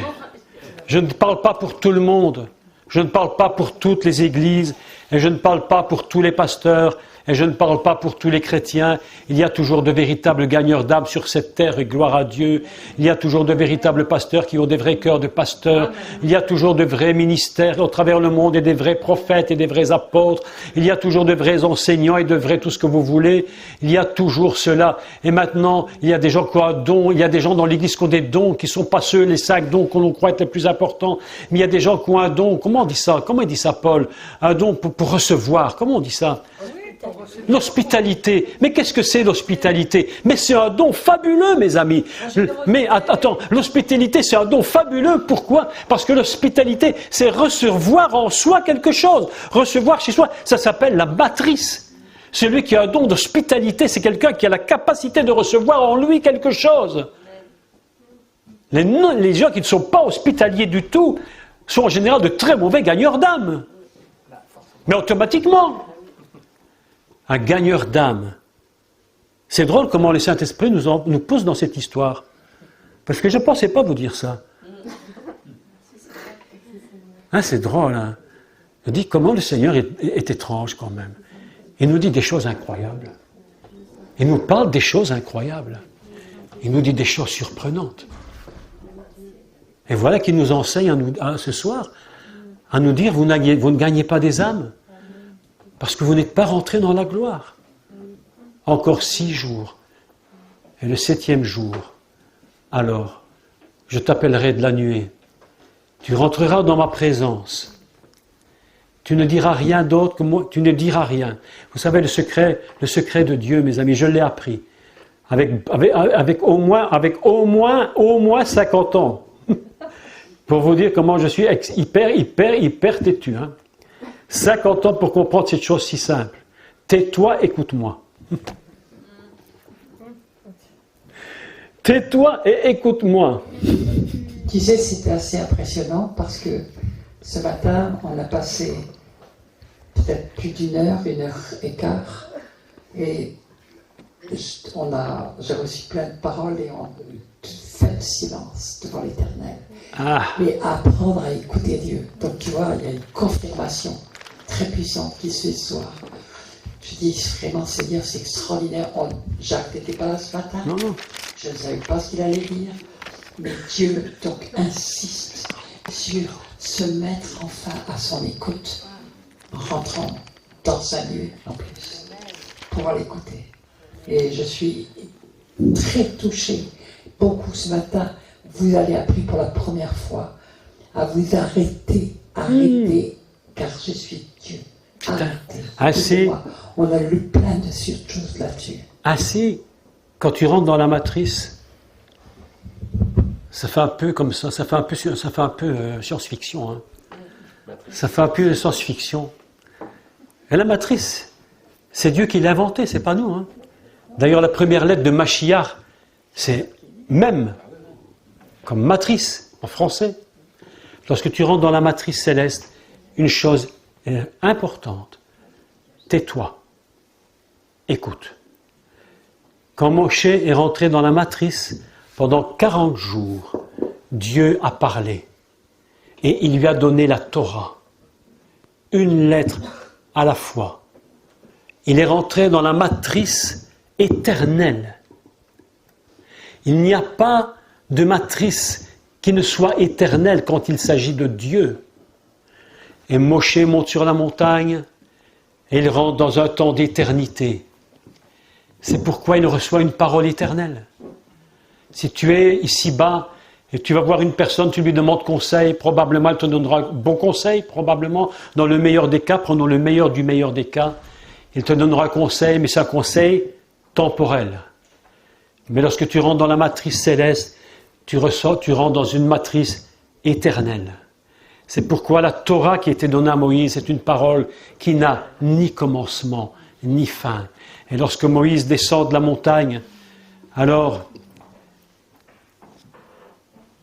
je ne parle pas pour tout le monde, je ne parle pas pour toutes les églises, et je ne parle pas pour tous les pasteurs, et je ne parle pas pour tous les chrétiens. Il y a toujours de véritables gagneurs d'âmes sur cette terre, et gloire à Dieu. Il y a toujours de véritables pasteurs qui ont des vrais cœurs de pasteurs. Il y a toujours de vrais ministères au travers le monde, et des vrais prophètes et des vrais apôtres. Il y a toujours de vrais enseignants et de vrais tout ce que vous voulez. Il y a toujours cela. Et maintenant, il y a des gens qui ont un don, il y a des gens dans l'église qui ont des dons, qui ne sont pas ceux, les 5 dons qu'on croit être les plus importants. Mais il y a des gens qui ont un don. Comment on dit ça? Comment il dit ça, Paul? Un don pour recevoir. Comment on dit ça? L'hospitalité. Mais qu'est-ce que c'est l'hospitalité? Mais c'est un don fabuleux, mes amis. Mais attends, l'hospitalité, c'est un don fabuleux. Pourquoi? Parce que l'hospitalité, c'est recevoir en soi quelque chose. Recevoir chez soi, ça s'appelle la matrice. Celui qui a un don d'hospitalité, c'est quelqu'un qui a la capacité de recevoir en lui quelque chose. Les gens qui ne sont pas hospitaliers du tout sont en général de très mauvais gagneurs d'âme. Mais automatiquement. Un gagneur d'âme. C'est drôle comment le Saint-Esprit nous pousse dans cette histoire. Parce que je ne pensais pas vous dire ça. Hein, c'est drôle. Hein. Je dis comment le Seigneur est étrange quand même. Il nous dit des choses incroyables. Il nous parle des choses incroyables. Il nous dit des choses surprenantes. Et voilà qu'il nous enseigne ce soir à nous dire vous ne gagnez pas des âmes. Parce que vous n'êtes pas rentré dans la gloire. Encore 6 jours. Et le 7e jour, alors, je t'appellerai de la nuée. Tu rentreras dans ma présence. Tu ne diras rien d'autre que moi. Tu ne diras rien. Vous savez, le secret de Dieu, mes amis, je l'ai appris. avec au moins 50 ans. Pour vous dire comment je suis hyper têtu. Hein. 50 ans pour comprendre cette chose si simple. Tais-toi, écoute-moi. Tais-toi et écoute-moi. Tu sais, c'était assez impressionnant parce que ce matin, on a passé peut-être plus d'une heure et quart, et j'ai reçu plein de paroles et on fait silence devant l'Éternel. Et apprendre à écouter Dieu. Donc tu vois, il y a une confirmation très puissante qui se fait ce soir. Je dis vraiment, Seigneur, c'est extraordinaire. Jacques n'était pas là ce matin. Non. Je ne savais pas ce qu'il allait dire. Mais Dieu donc insiste sur se mettre enfin à son écoute, en rentrant dans un lieu en plus, pour l'écouter. Et je suis très touché. Beaucoup ce matin, vous avez appris pour la première fois à vous arrêter, car je suis Dieu. Arrêtez. On a lu plein de choses là-dessus. Ainsi, quand tu rentres dans la matrice, ça fait un peu comme ça, ça fait un peu science-fiction. Hein. Ça fait un peu science-fiction. Et la matrice, c'est Dieu qui l'a inventée, c'est pas nous. Hein. D'ailleurs, la première lettre de Mashiach, c'est même comme matrice en français. Lorsque tu rentres dans la matrice céleste, une chose importante, tais-toi, écoute. Quand Moshe est rentré dans la matrice, pendant 40 jours, Dieu a parlé et il lui a donné la Torah, une lettre à la fois. Il est rentré dans la matrice éternelle. Il n'y a pas de matrice qui ne soit éternelle quand il s'agit de Dieu. Et Moshe monte sur la montagne et il rentre dans un temps d'éternité. C'est pourquoi il reçoit une parole éternelle. Si tu es ici-bas et tu vas voir une personne, tu lui demandes conseil, probablement elle te donnera bon conseil, probablement, dans le meilleur des cas, prenons le meilleur du meilleur des cas, il te donnera conseil, mais c'est un conseil temporel. Mais lorsque tu rentres dans la matrice céleste, tu rentres dans une matrice éternelle. C'est pourquoi la Torah qui a été donnée à Moïse est une parole qui n'a ni commencement, ni fin. Et lorsque Moïse descend de la montagne, alors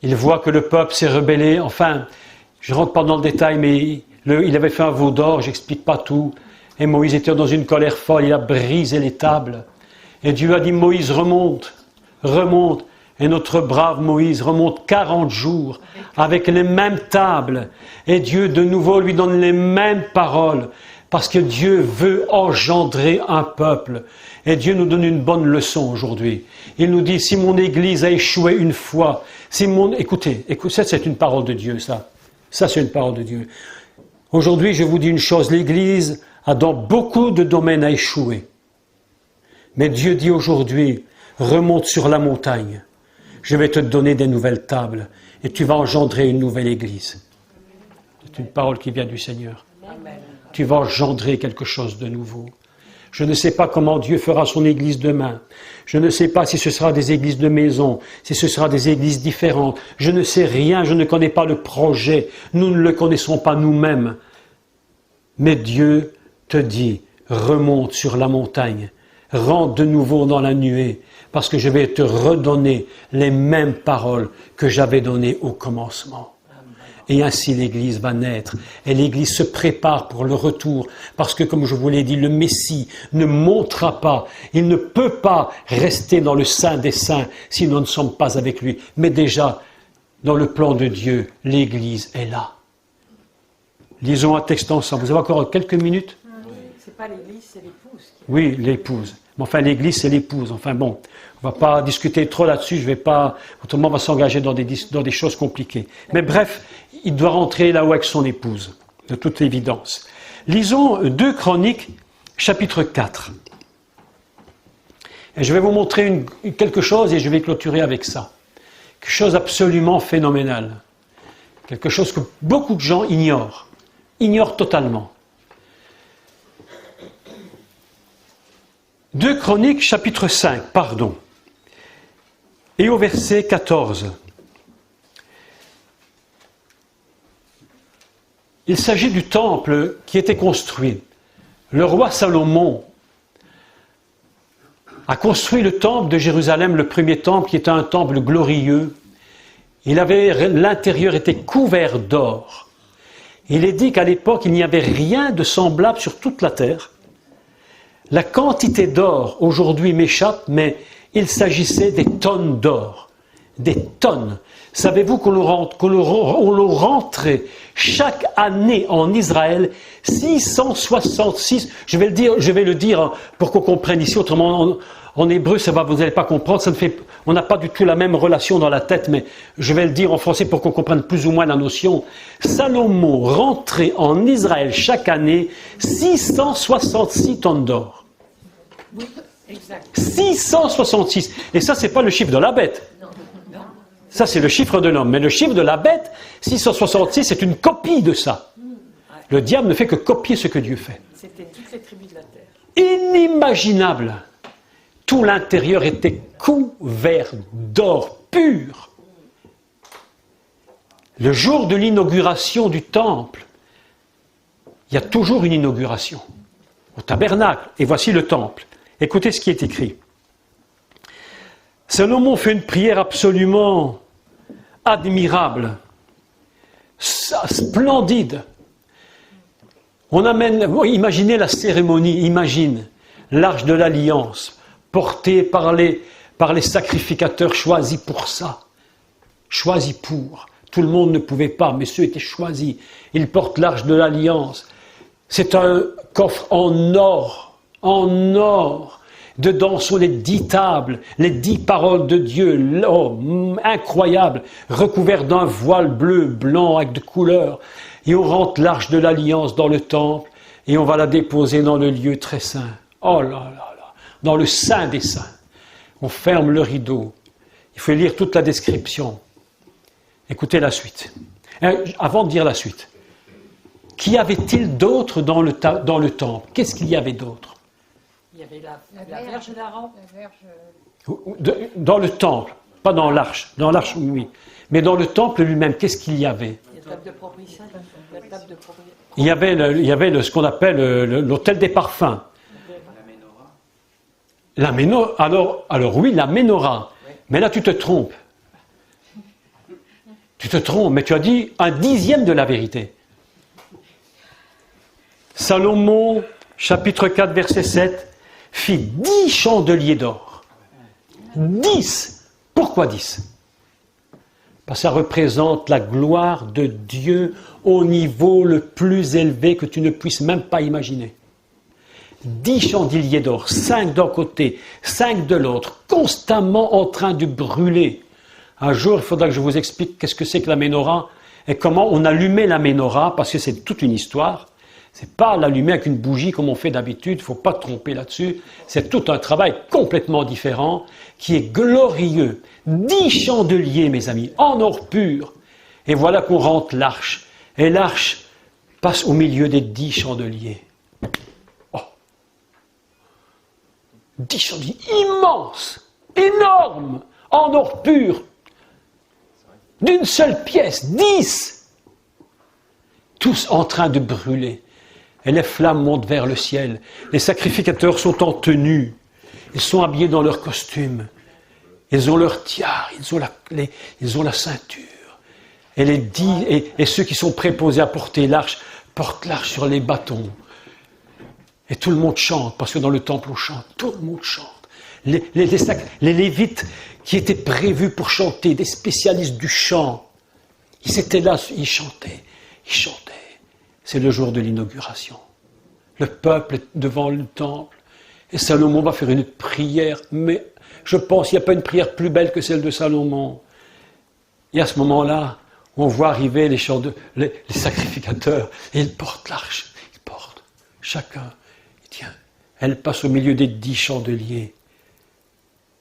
il voit que le peuple s'est rebellé. Enfin, je ne rentre pas dans le détail, mais il avait fait un veau d'or, j'explique pas tout. Et Moïse était dans une colère folle, il a brisé les tables. Et Dieu a dit, Moïse, remonte. Et notre brave Moïse remonte 40 jours avec les mêmes tables. Et Dieu de nouveau lui donne les mêmes paroles. Parce que Dieu veut engendrer un peuple. Et Dieu nous donne une bonne leçon aujourd'hui. Il nous dit, si mon Église a échoué une fois, écoutez, ça c'est une parole de Dieu, ça. Ça c'est une parole de Dieu. Aujourd'hui, je vous dis une chose, l'Église a dans beaucoup de domaines à échouer. Mais Dieu dit aujourd'hui, remonte sur la montagne. Je vais te donner des nouvelles tables et tu vas engendrer une nouvelle Église. C'est une parole qui vient du Seigneur. Amen. Tu vas engendrer quelque chose de nouveau. Je ne sais pas comment Dieu fera son Église demain. Je ne sais pas si ce sera des églises de maison, si ce sera des églises différentes. Je ne sais rien, je ne connais pas le projet. Nous ne le connaissons pas nous-mêmes. Mais Dieu te dit, remonte sur la montagne, rentre de nouveau dans la nuée, parce que je vais te redonner les mêmes paroles que j'avais données au commencement. Et ainsi l'Église va naître. Et l'Église se prépare pour le retour. Parce que, comme je vous l'ai dit, le Messie ne montera pas. Il ne peut pas rester dans le Saint des Saints si nous ne sommes pas avec lui. Mais déjà, dans le plan de Dieu, l'Église est là. Lisons un texte ensemble. Vous avez encore quelques minutes? C'est pas l'Église, c'est l'épouse. Oui, l'épouse. Mais enfin, l'Église, c'est l'épouse. Enfin bon, on ne va pas discuter trop là-dessus. Je vais pas, autrement, on va s'engager dans des choses compliquées. Mais bref, il doit rentrer là-haut avec son épouse, de toute évidence. Lisons 2 Chroniques, chapitre 4. Et je vais vous montrer quelque chose et je vais clôturer avec ça. Quelque chose absolument phénoménal. Quelque chose que beaucoup de gens ignorent totalement. 2 Chroniques, chapitre 5, pardon. Et au verset 14, il s'agit du temple qui était construit. Le roi Salomon a construit le temple de Jérusalem, le premier temple qui était un temple glorieux. L'intérieur était couvert d'or. Il est dit qu'à l'époque, il n'y avait rien de semblable sur toute la terre. La quantité d'or aujourd'hui m'échappe, mais il s'agissait des tonnes d'or. Des tonnes. Savez-vous qu'on rentrait chaque année en Israël 666, je vais le dire pour qu'on comprenne ici, autrement en hébreu, vous n'allez pas comprendre, on n'a pas du tout la même relation dans la tête, mais je vais le dire en français pour qu'on comprenne plus ou moins la notion. Salomon rentrait en Israël chaque année 666 tonnes d'or. Oui, exact. 666. Et ça, c'est pas le chiffre de la bête. Ça, c'est le chiffre de l'homme. Mais le chiffre de la bête, 666, c'est une copie de ça. Le diable ne fait que copier ce que Dieu fait. C'était toutes les tribus de la terre. Inimaginable. Tout l'intérieur était couvert d'or pur. Le jour de l'inauguration du temple, il y a toujours une inauguration au tabernacle. Et voici le temple. Écoutez ce qui est écrit. Salomon fait une prière absolument admirable, splendide. Imaginez la cérémonie, imagine l'arche de l'alliance, portée par les sacrificateurs choisis pour ça. Choisis pour. Tout le monde ne pouvait pas, mais ceux étaient choisis. Ils portent l'arche de l'alliance. C'est un coffre en or. Dedans sont les 10 tables, les 10 paroles de Dieu, incroyable, recouvert d'un voile bleu, blanc, avec de couleurs. Et on rentre l'arche de l'alliance dans le temple et on va la déposer dans le lieu très saint. Oh là là là, dans le saint des saints. On ferme le rideau. Il faut lire toute la description. Écoutez la suite. Avant de dire la suite, qu'y avait-il d'autre dans le temple? Qu'est-ce qu'il y avait d'autre? Il y avait la verge d'Aaron. Dans le temple, pas dans l'arche. Dans l'arche, oui. Mais dans le temple lui-même, qu'est-ce qu'il y avait? La table de propriété. Il y avait ce qu'on appelle l'autel des parfums. La ménorah. Alors oui, la ménorah. Mais là, tu te trompes. Tu te trompes, mais tu as dit 1/10 de la vérité. Salomon, chapitre 4, verset 7, fit 10 chandeliers d'or. 10. Pourquoi 10? Parce que ça représente la gloire de Dieu au niveau le plus élevé que tu ne puisses même pas imaginer. 10 chandeliers d'or, 5 d'un côté, 5 de l'autre, constamment en train de brûler. Un jour, il faudra que je vous explique qu'est-ce que c'est que la ménorah et comment on allumait la ménorah, parce que c'est toute une histoire. C'est pas l'allumer avec une bougie comme on fait d'habitude, il ne faut pas te tromper là-dessus. C'est tout un travail complètement différent qui est glorieux. 10 chandeliers, mes amis, en or pur. Et voilà qu'on rentre l'arche. Et l'arche passe au milieu des 10 chandeliers. Oh. 10 chandeliers immenses, énormes, en or pur. D'une seule pièce, 10. Tous en train de brûler. Et les flammes montent vers le ciel. Les sacrificateurs sont en tenue. Ils sont habillés dans leurs costumes. Ils ont leur tiare, ils ont la ceinture. Et ceux qui sont préposés à porter l'arche, portent l'arche sur les bâtons. Et tout le monde chante, parce que dans le temple on chante. Tout le monde chante. Les Lévites qui étaient prévus pour chanter, des spécialistes du chant, ils étaient là, ils chantaient. C'est le jour de l'inauguration. Le peuple est devant le temple. Et Salomon va faire une prière. Mais je pense qu'il n'y a pas une prière plus belle que celle de Salomon. Et à ce moment-là, on voit arriver les sacrificateurs. Et ils portent l'arche. Ils portent. Chacun. Il tient. Elle passe au milieu des 10 chandeliers.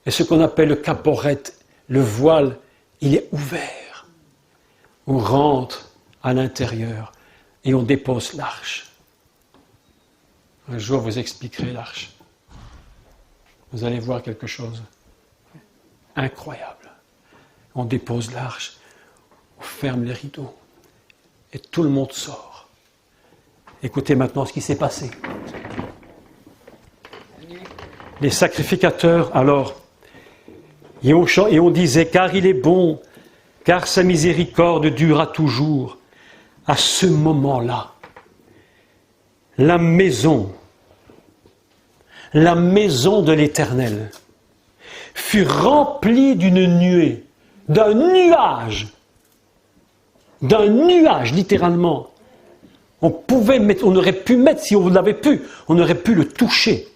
Et ce qu'on appelle le caporet, le voile, il est ouvert. On rentre à l'intérieur. Et on dépose l'arche. Un jour, vous expliquerez l'arche. Vous allez voir quelque chose incroyable. on dépose l'arche, on ferme les rideaux, et tout le monde sort. Écoutez maintenant ce qui s'est passé. Les sacrificateurs, alors, et on disait, car il est bon, car sa miséricorde durera toujours. À ce moment-là, la maison de l'Éternel fut remplie d'une nuée, d'un nuage, littéralement. On aurait pu mettre, si on l'avait pu, on aurait pu le toucher.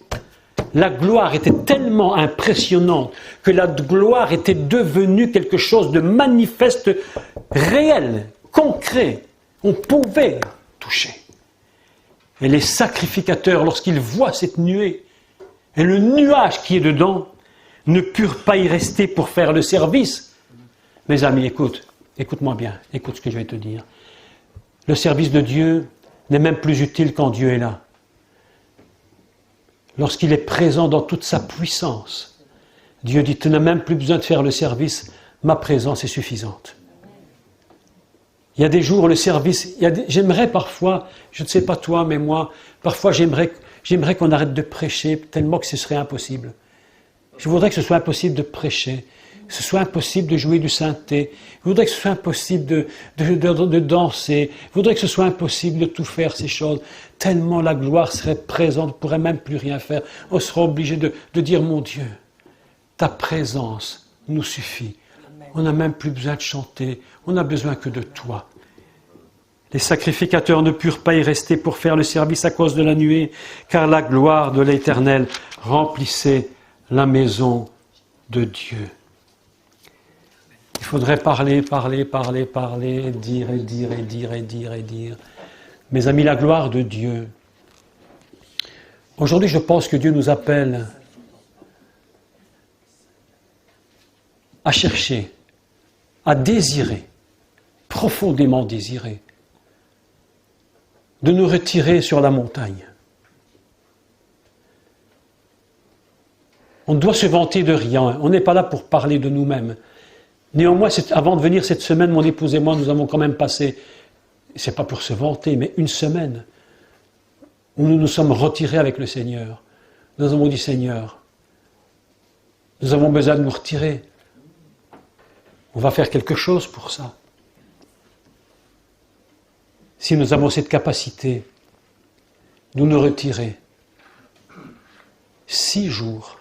La gloire était tellement impressionnante que la gloire était devenue quelque chose de manifeste, réel, concret. On pouvait toucher. Et les sacrificateurs, lorsqu'ils voient cette nuée et le nuage qui est dedans, ne purent pas y rester pour faire le service. Mes amis, écoute-moi bien, écoute ce que je vais te dire. Le service de Dieu n'est même plus utile quand Dieu est là. Lorsqu'il est présent dans toute sa puissance, Dieu dit, tu n'as même plus besoin de faire le service, ma présence est suffisante. Il y a des jours, le service, j'aimerais parfois, je ne sais pas toi, mais moi, parfois j'aimerais qu'on arrête de prêcher tellement que ce serait impossible. Je voudrais que ce soit impossible de prêcher, que ce soit impossible de jouer du synthé, je voudrais que ce soit impossible de danser, je voudrais que ce soit impossible de tout faire ces choses, tellement la gloire serait présente, on ne pourrait même plus rien faire, on serait obligé de dire, mon Dieu, ta présence nous suffit, on n'a même plus besoin de chanter, on n'a besoin que de toi. Les sacrificateurs ne purent pas y rester pour faire le service à cause de la nuée, car la gloire de l'Éternel remplissait la maison de Dieu. Il faudrait parler, dire. Mes amis, la gloire de Dieu. Aujourd'hui, je pense que Dieu nous appelle à chercher, à désirer, profondément désirer, de nous retirer sur la montagne. On doit se vanter de rien, on n'est pas là pour parler de nous-mêmes. Néanmoins, avant de venir cette semaine, mon épouse et moi, nous avons quand même passé, c'est pas pour se vanter, mais une semaine où nous nous sommes retirés avec le Seigneur. Nous avons dit, Seigneur, nous avons besoin de nous retirer. On va faire quelque chose pour ça. Si nous avons cette capacité de nous retirer, 6 jours,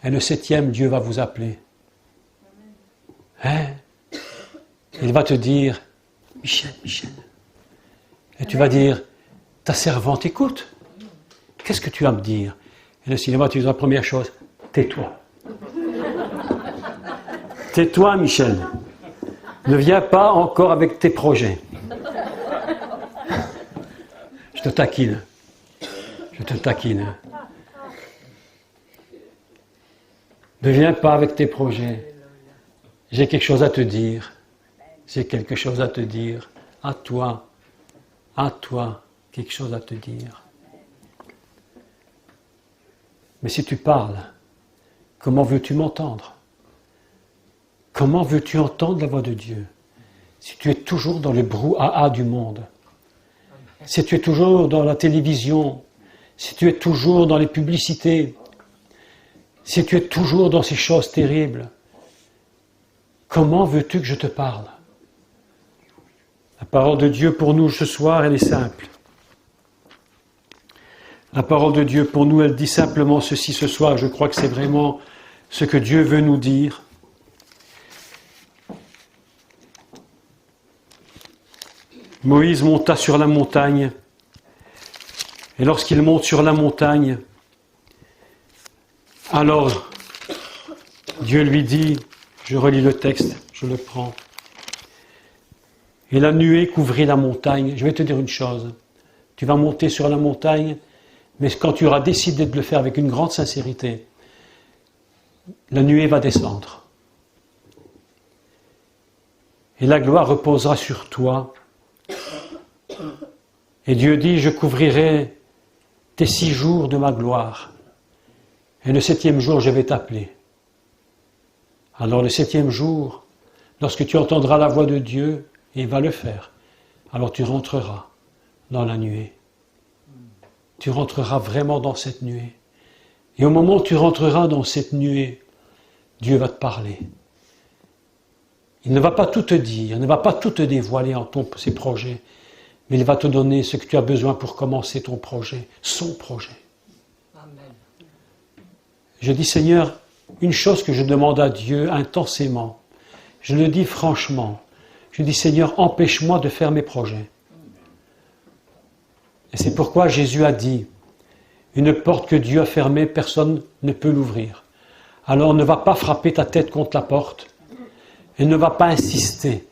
et le 7e, Dieu va vous appeler. Hein? Il va te dire, Michel. Et tu vas dire, ta servante écoute. Qu'est-ce que tu vas me dire? Et le cinéma, tu dis la première chose, tais-toi. Tais-toi, Michel. Ne viens pas encore avec tes projets. Je te taquine. Ne viens pas avec tes projets. J'ai quelque chose à te dire. À toi, quelque chose à te dire. Mais si tu parles, comment veux-tu m'entendre? Comment veux-tu entendre la voix de Dieu si tu es toujours dans le brouhaha du monde? Si tu es toujours dans la télévision, si tu es toujours dans les publicités, si tu es toujours dans ces choses terribles, comment veux-tu que je te parle? La parole de Dieu pour nous ce soir, elle est simple. La parole de Dieu pour nous, elle dit simplement ceci ce soir. Je crois que c'est vraiment ce que Dieu veut nous dire. Moïse monta sur la montagne. Et lorsqu'il monte sur la montagne, alors Dieu lui dit, je relis le texte, je le prends. Et la nuée couvrit la montagne. Je vais te dire une chose. Tu vas monter sur la montagne, mais quand tu auras décidé de le faire avec une grande sincérité, la nuée va descendre. Et la gloire reposera sur toi. Et Dieu dit, je couvrirai tes 6 jours de ma gloire. Et le 7e jour, je vais t'appeler. Alors le 7e jour, lorsque tu entendras la voix de Dieu, il va le faire, alors tu rentreras dans la nuée. Tu rentreras vraiment dans cette nuée. Et au moment où tu rentreras dans cette nuée, Dieu va te parler. Il ne va pas tout te dire, il ne va pas tout te dévoiler en ses projets, mais il va te donner ce que tu as besoin pour commencer ton projet, son projet. Amen. Je dis, Seigneur, une chose que je demande à Dieu intensément, je le dis franchement, je dis, Seigneur, empêche-moi de faire mes projets. Et c'est pourquoi Jésus a dit, une porte que Dieu a fermée, personne ne peut l'ouvrir. Alors ne va pas frapper ta tête contre la porte et ne va pas insister.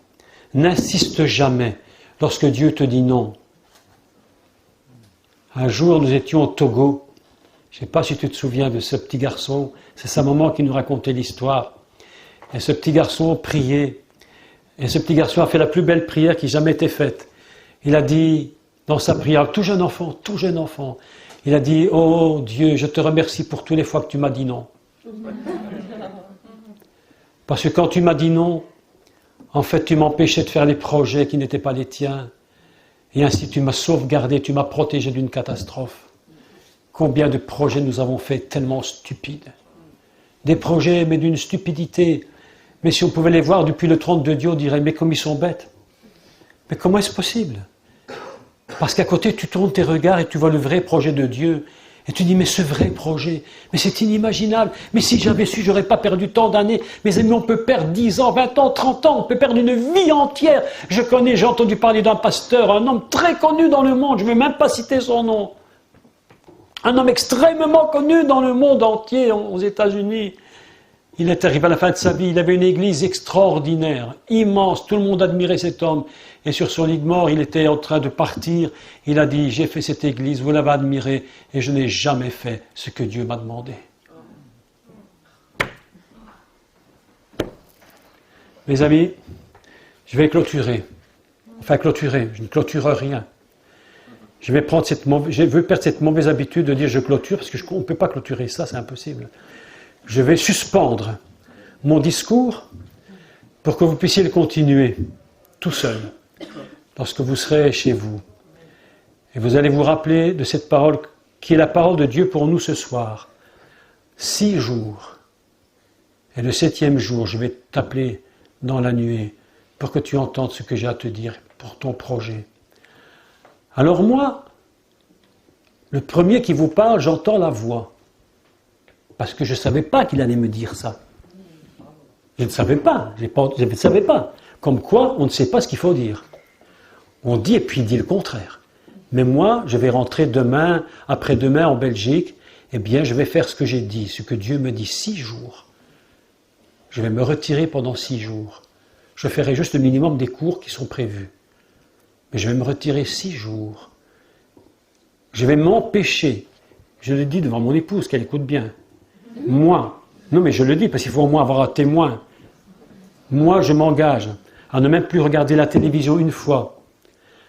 N'insiste jamais lorsque Dieu te dit non. Un jour, nous étions au Togo. Je ne sais pas si tu te souviens de ce petit garçon. C'est sa maman qui nous racontait l'histoire. Et ce petit garçon priait. Et ce petit garçon a fait la plus belle prière qui ait jamais été faite. Il a dit, dans sa prière, tout jeune enfant, il a dit, oh Dieu, je te remercie pour toutes les fois que tu m'as dit non. Parce que quand tu m'as dit non, en fait, tu m'empêchais de faire les projets qui n'étaient pas les tiens. Et ainsi, tu m'as sauvegardé, tu m'as protégé d'une catastrophe. Combien de projets nous avons faits tellement stupides. Des projets, mais d'une stupidité. Mais si on pouvait les voir depuis le trône de Dieu, on dirait, mais comme ils sont bêtes. Mais comment est-ce possible? Parce qu'à côté, tu tournes tes regards et tu vois le vrai projet de Dieu. Et tu dis, mais ce vrai projet, mais c'est inimaginable. Mais si j'avais su, j'aurais pas perdu tant d'années. Mes amis, on peut perdre 10 ans, 20 ans, 30 ans. On peut perdre une vie entière. J'ai entendu parler d'un pasteur, un homme très connu dans le monde. Je ne vais même pas citer son nom. Un homme extrêmement connu dans le monde entier, aux États-Unis. Il est arrivé à la fin de sa vie, il avait une église extraordinaire, immense, tout le monde admirait cet homme. Et sur son lit de mort, il était en train de partir. Il a dit, j'ai fait cette église, vous l'avez admirée, et je n'ai jamais fait ce que Dieu m'a demandé. Mes amis, je vais clôturer. Enfin, clôturer, je ne clôture rien. Je veux perdre cette mauvaise habitude de dire je clôture, parce qu'on ne peut pas clôturer ça, c'est impossible. Je vais suspendre mon discours pour que vous puissiez le continuer tout seul, lorsque vous serez chez vous. Et vous allez vous rappeler de cette parole qui est la parole de Dieu pour nous ce soir. 6 jours. Et le 7e jour, je vais t'appeler dans la nuée pour que tu entendes ce que j'ai à te dire pour ton projet. Alors moi, le premier qui vous parle, j'entends la voix. Parce que je ne savais pas qu'il allait me dire ça. Je ne savais pas, je ne savais pas. Comme quoi, on ne sait pas ce qu'il faut dire. On dit et puis il dit le contraire. Mais moi, je vais rentrer demain, après-demain en Belgique, eh bien je vais faire ce que j'ai dit, ce que Dieu me dit 6 jours. Je vais me retirer pendant 6 jours. Je ferai juste le minimum des cours qui sont prévus. Mais je vais me retirer 6 jours. Je vais m'empêcher, je le dis devant mon épouse, qu'elle écoute bien. Moi, non mais je le dis parce qu'il faut au moins avoir un témoin. Moi, je m'engage à ne même plus regarder la télévision une fois,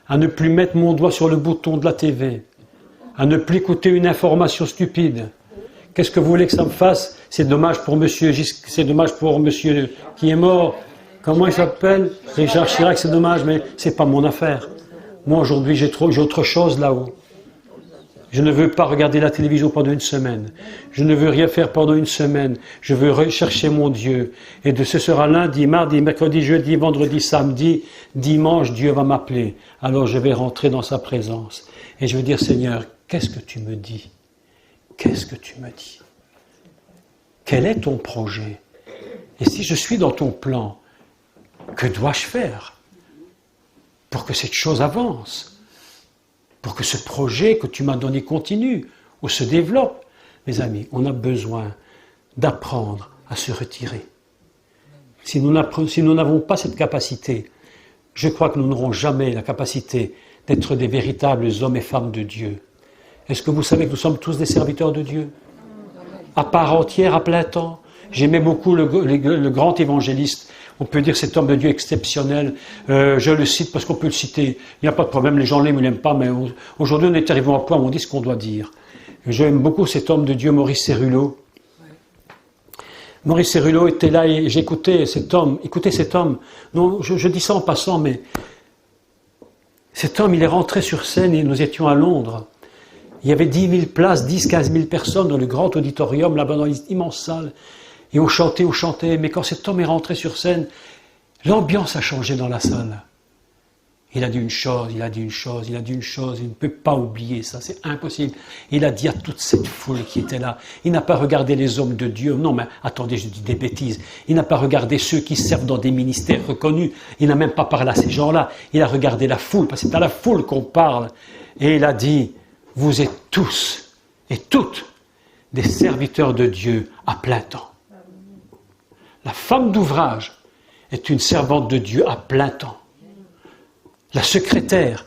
à ne plus mettre mon doigt sur le bouton de la TV, à ne plus écouter une information stupide. Qu'est-ce que vous voulez que ça me fasse? C'est dommage pour monsieur qui est mort. Comment il s'appelle? Richard Chirac, c'est dommage, mais c'est pas mon affaire. Moi, aujourd'hui, j'ai autre chose là-haut. Je ne veux pas regarder la télévision pendant une semaine. Je ne veux rien faire pendant une semaine. Je veux rechercher mon Dieu. Et ce sera lundi, mardi, mercredi, jeudi, vendredi, samedi, dimanche, Dieu va m'appeler. Alors je vais rentrer dans sa présence. Et je vais dire, Seigneur, qu'est-ce que tu me dis? Qu'est-ce que tu me dis? Quel est ton projet? Et si je suis dans ton plan, que dois-je faire pour que cette chose avance? Pour que ce projet que tu m'as donné continue ou se développe. Mes amis, on a besoin d'apprendre à se retirer. Si nous n'avons pas cette capacité, je crois que nous n'aurons jamais la capacité d'être des véritables hommes et femmes de Dieu. Est-ce que vous savez que nous sommes tous des serviteurs de Dieu? À part entière, à plein temps. J'aimais beaucoup le grand évangéliste. On peut dire cet homme de Dieu exceptionnel. Je le cite parce qu'on peut le citer. Il n'y a pas de problème, les gens l'aiment ou l'aiment pas, mais aujourd'hui on est arrivé à un point où on dit ce qu'on doit dire. J'aime beaucoup cet homme de Dieu, Maurice Cerullo. Maurice Cerullo était là et j'écoutais cet homme. Écoutez cet homme. Non, je dis ça en passant, mais cet homme, il est rentré sur scène et nous étions à Londres. Il y avait 10 000 places, 10-15 000 personnes dans le grand auditorium, là-bas dans l'immense salle. Et on chantait. Mais quand cet homme est rentré sur scène, l'ambiance a changé dans la salle. Il a dit une chose, il ne peut pas oublier ça, c'est impossible. Il a dit à toute cette foule qui était là, il n'a pas regardé les hommes de Dieu, non mais attendez, je dis des bêtises, il n'a pas regardé ceux qui servent dans des ministères reconnus, il n'a même pas parlé à ces gens-là, il a regardé la foule, parce que c'est à la foule qu'on parle, et il a dit, vous êtes tous et toutes des serviteurs de Dieu à plein temps. La femme d'ouvrage est une servante de Dieu à plein temps. La secrétaire,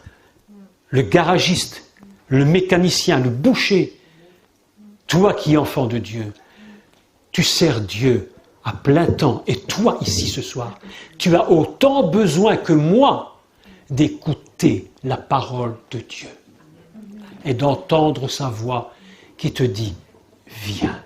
le garagiste, le mécanicien, le boucher, toi qui es enfant de Dieu, tu sers Dieu à plein temps. Et toi, ici ce soir, tu as autant besoin que moi d'écouter la parole de Dieu et d'entendre sa voix qui te dit « Viens ».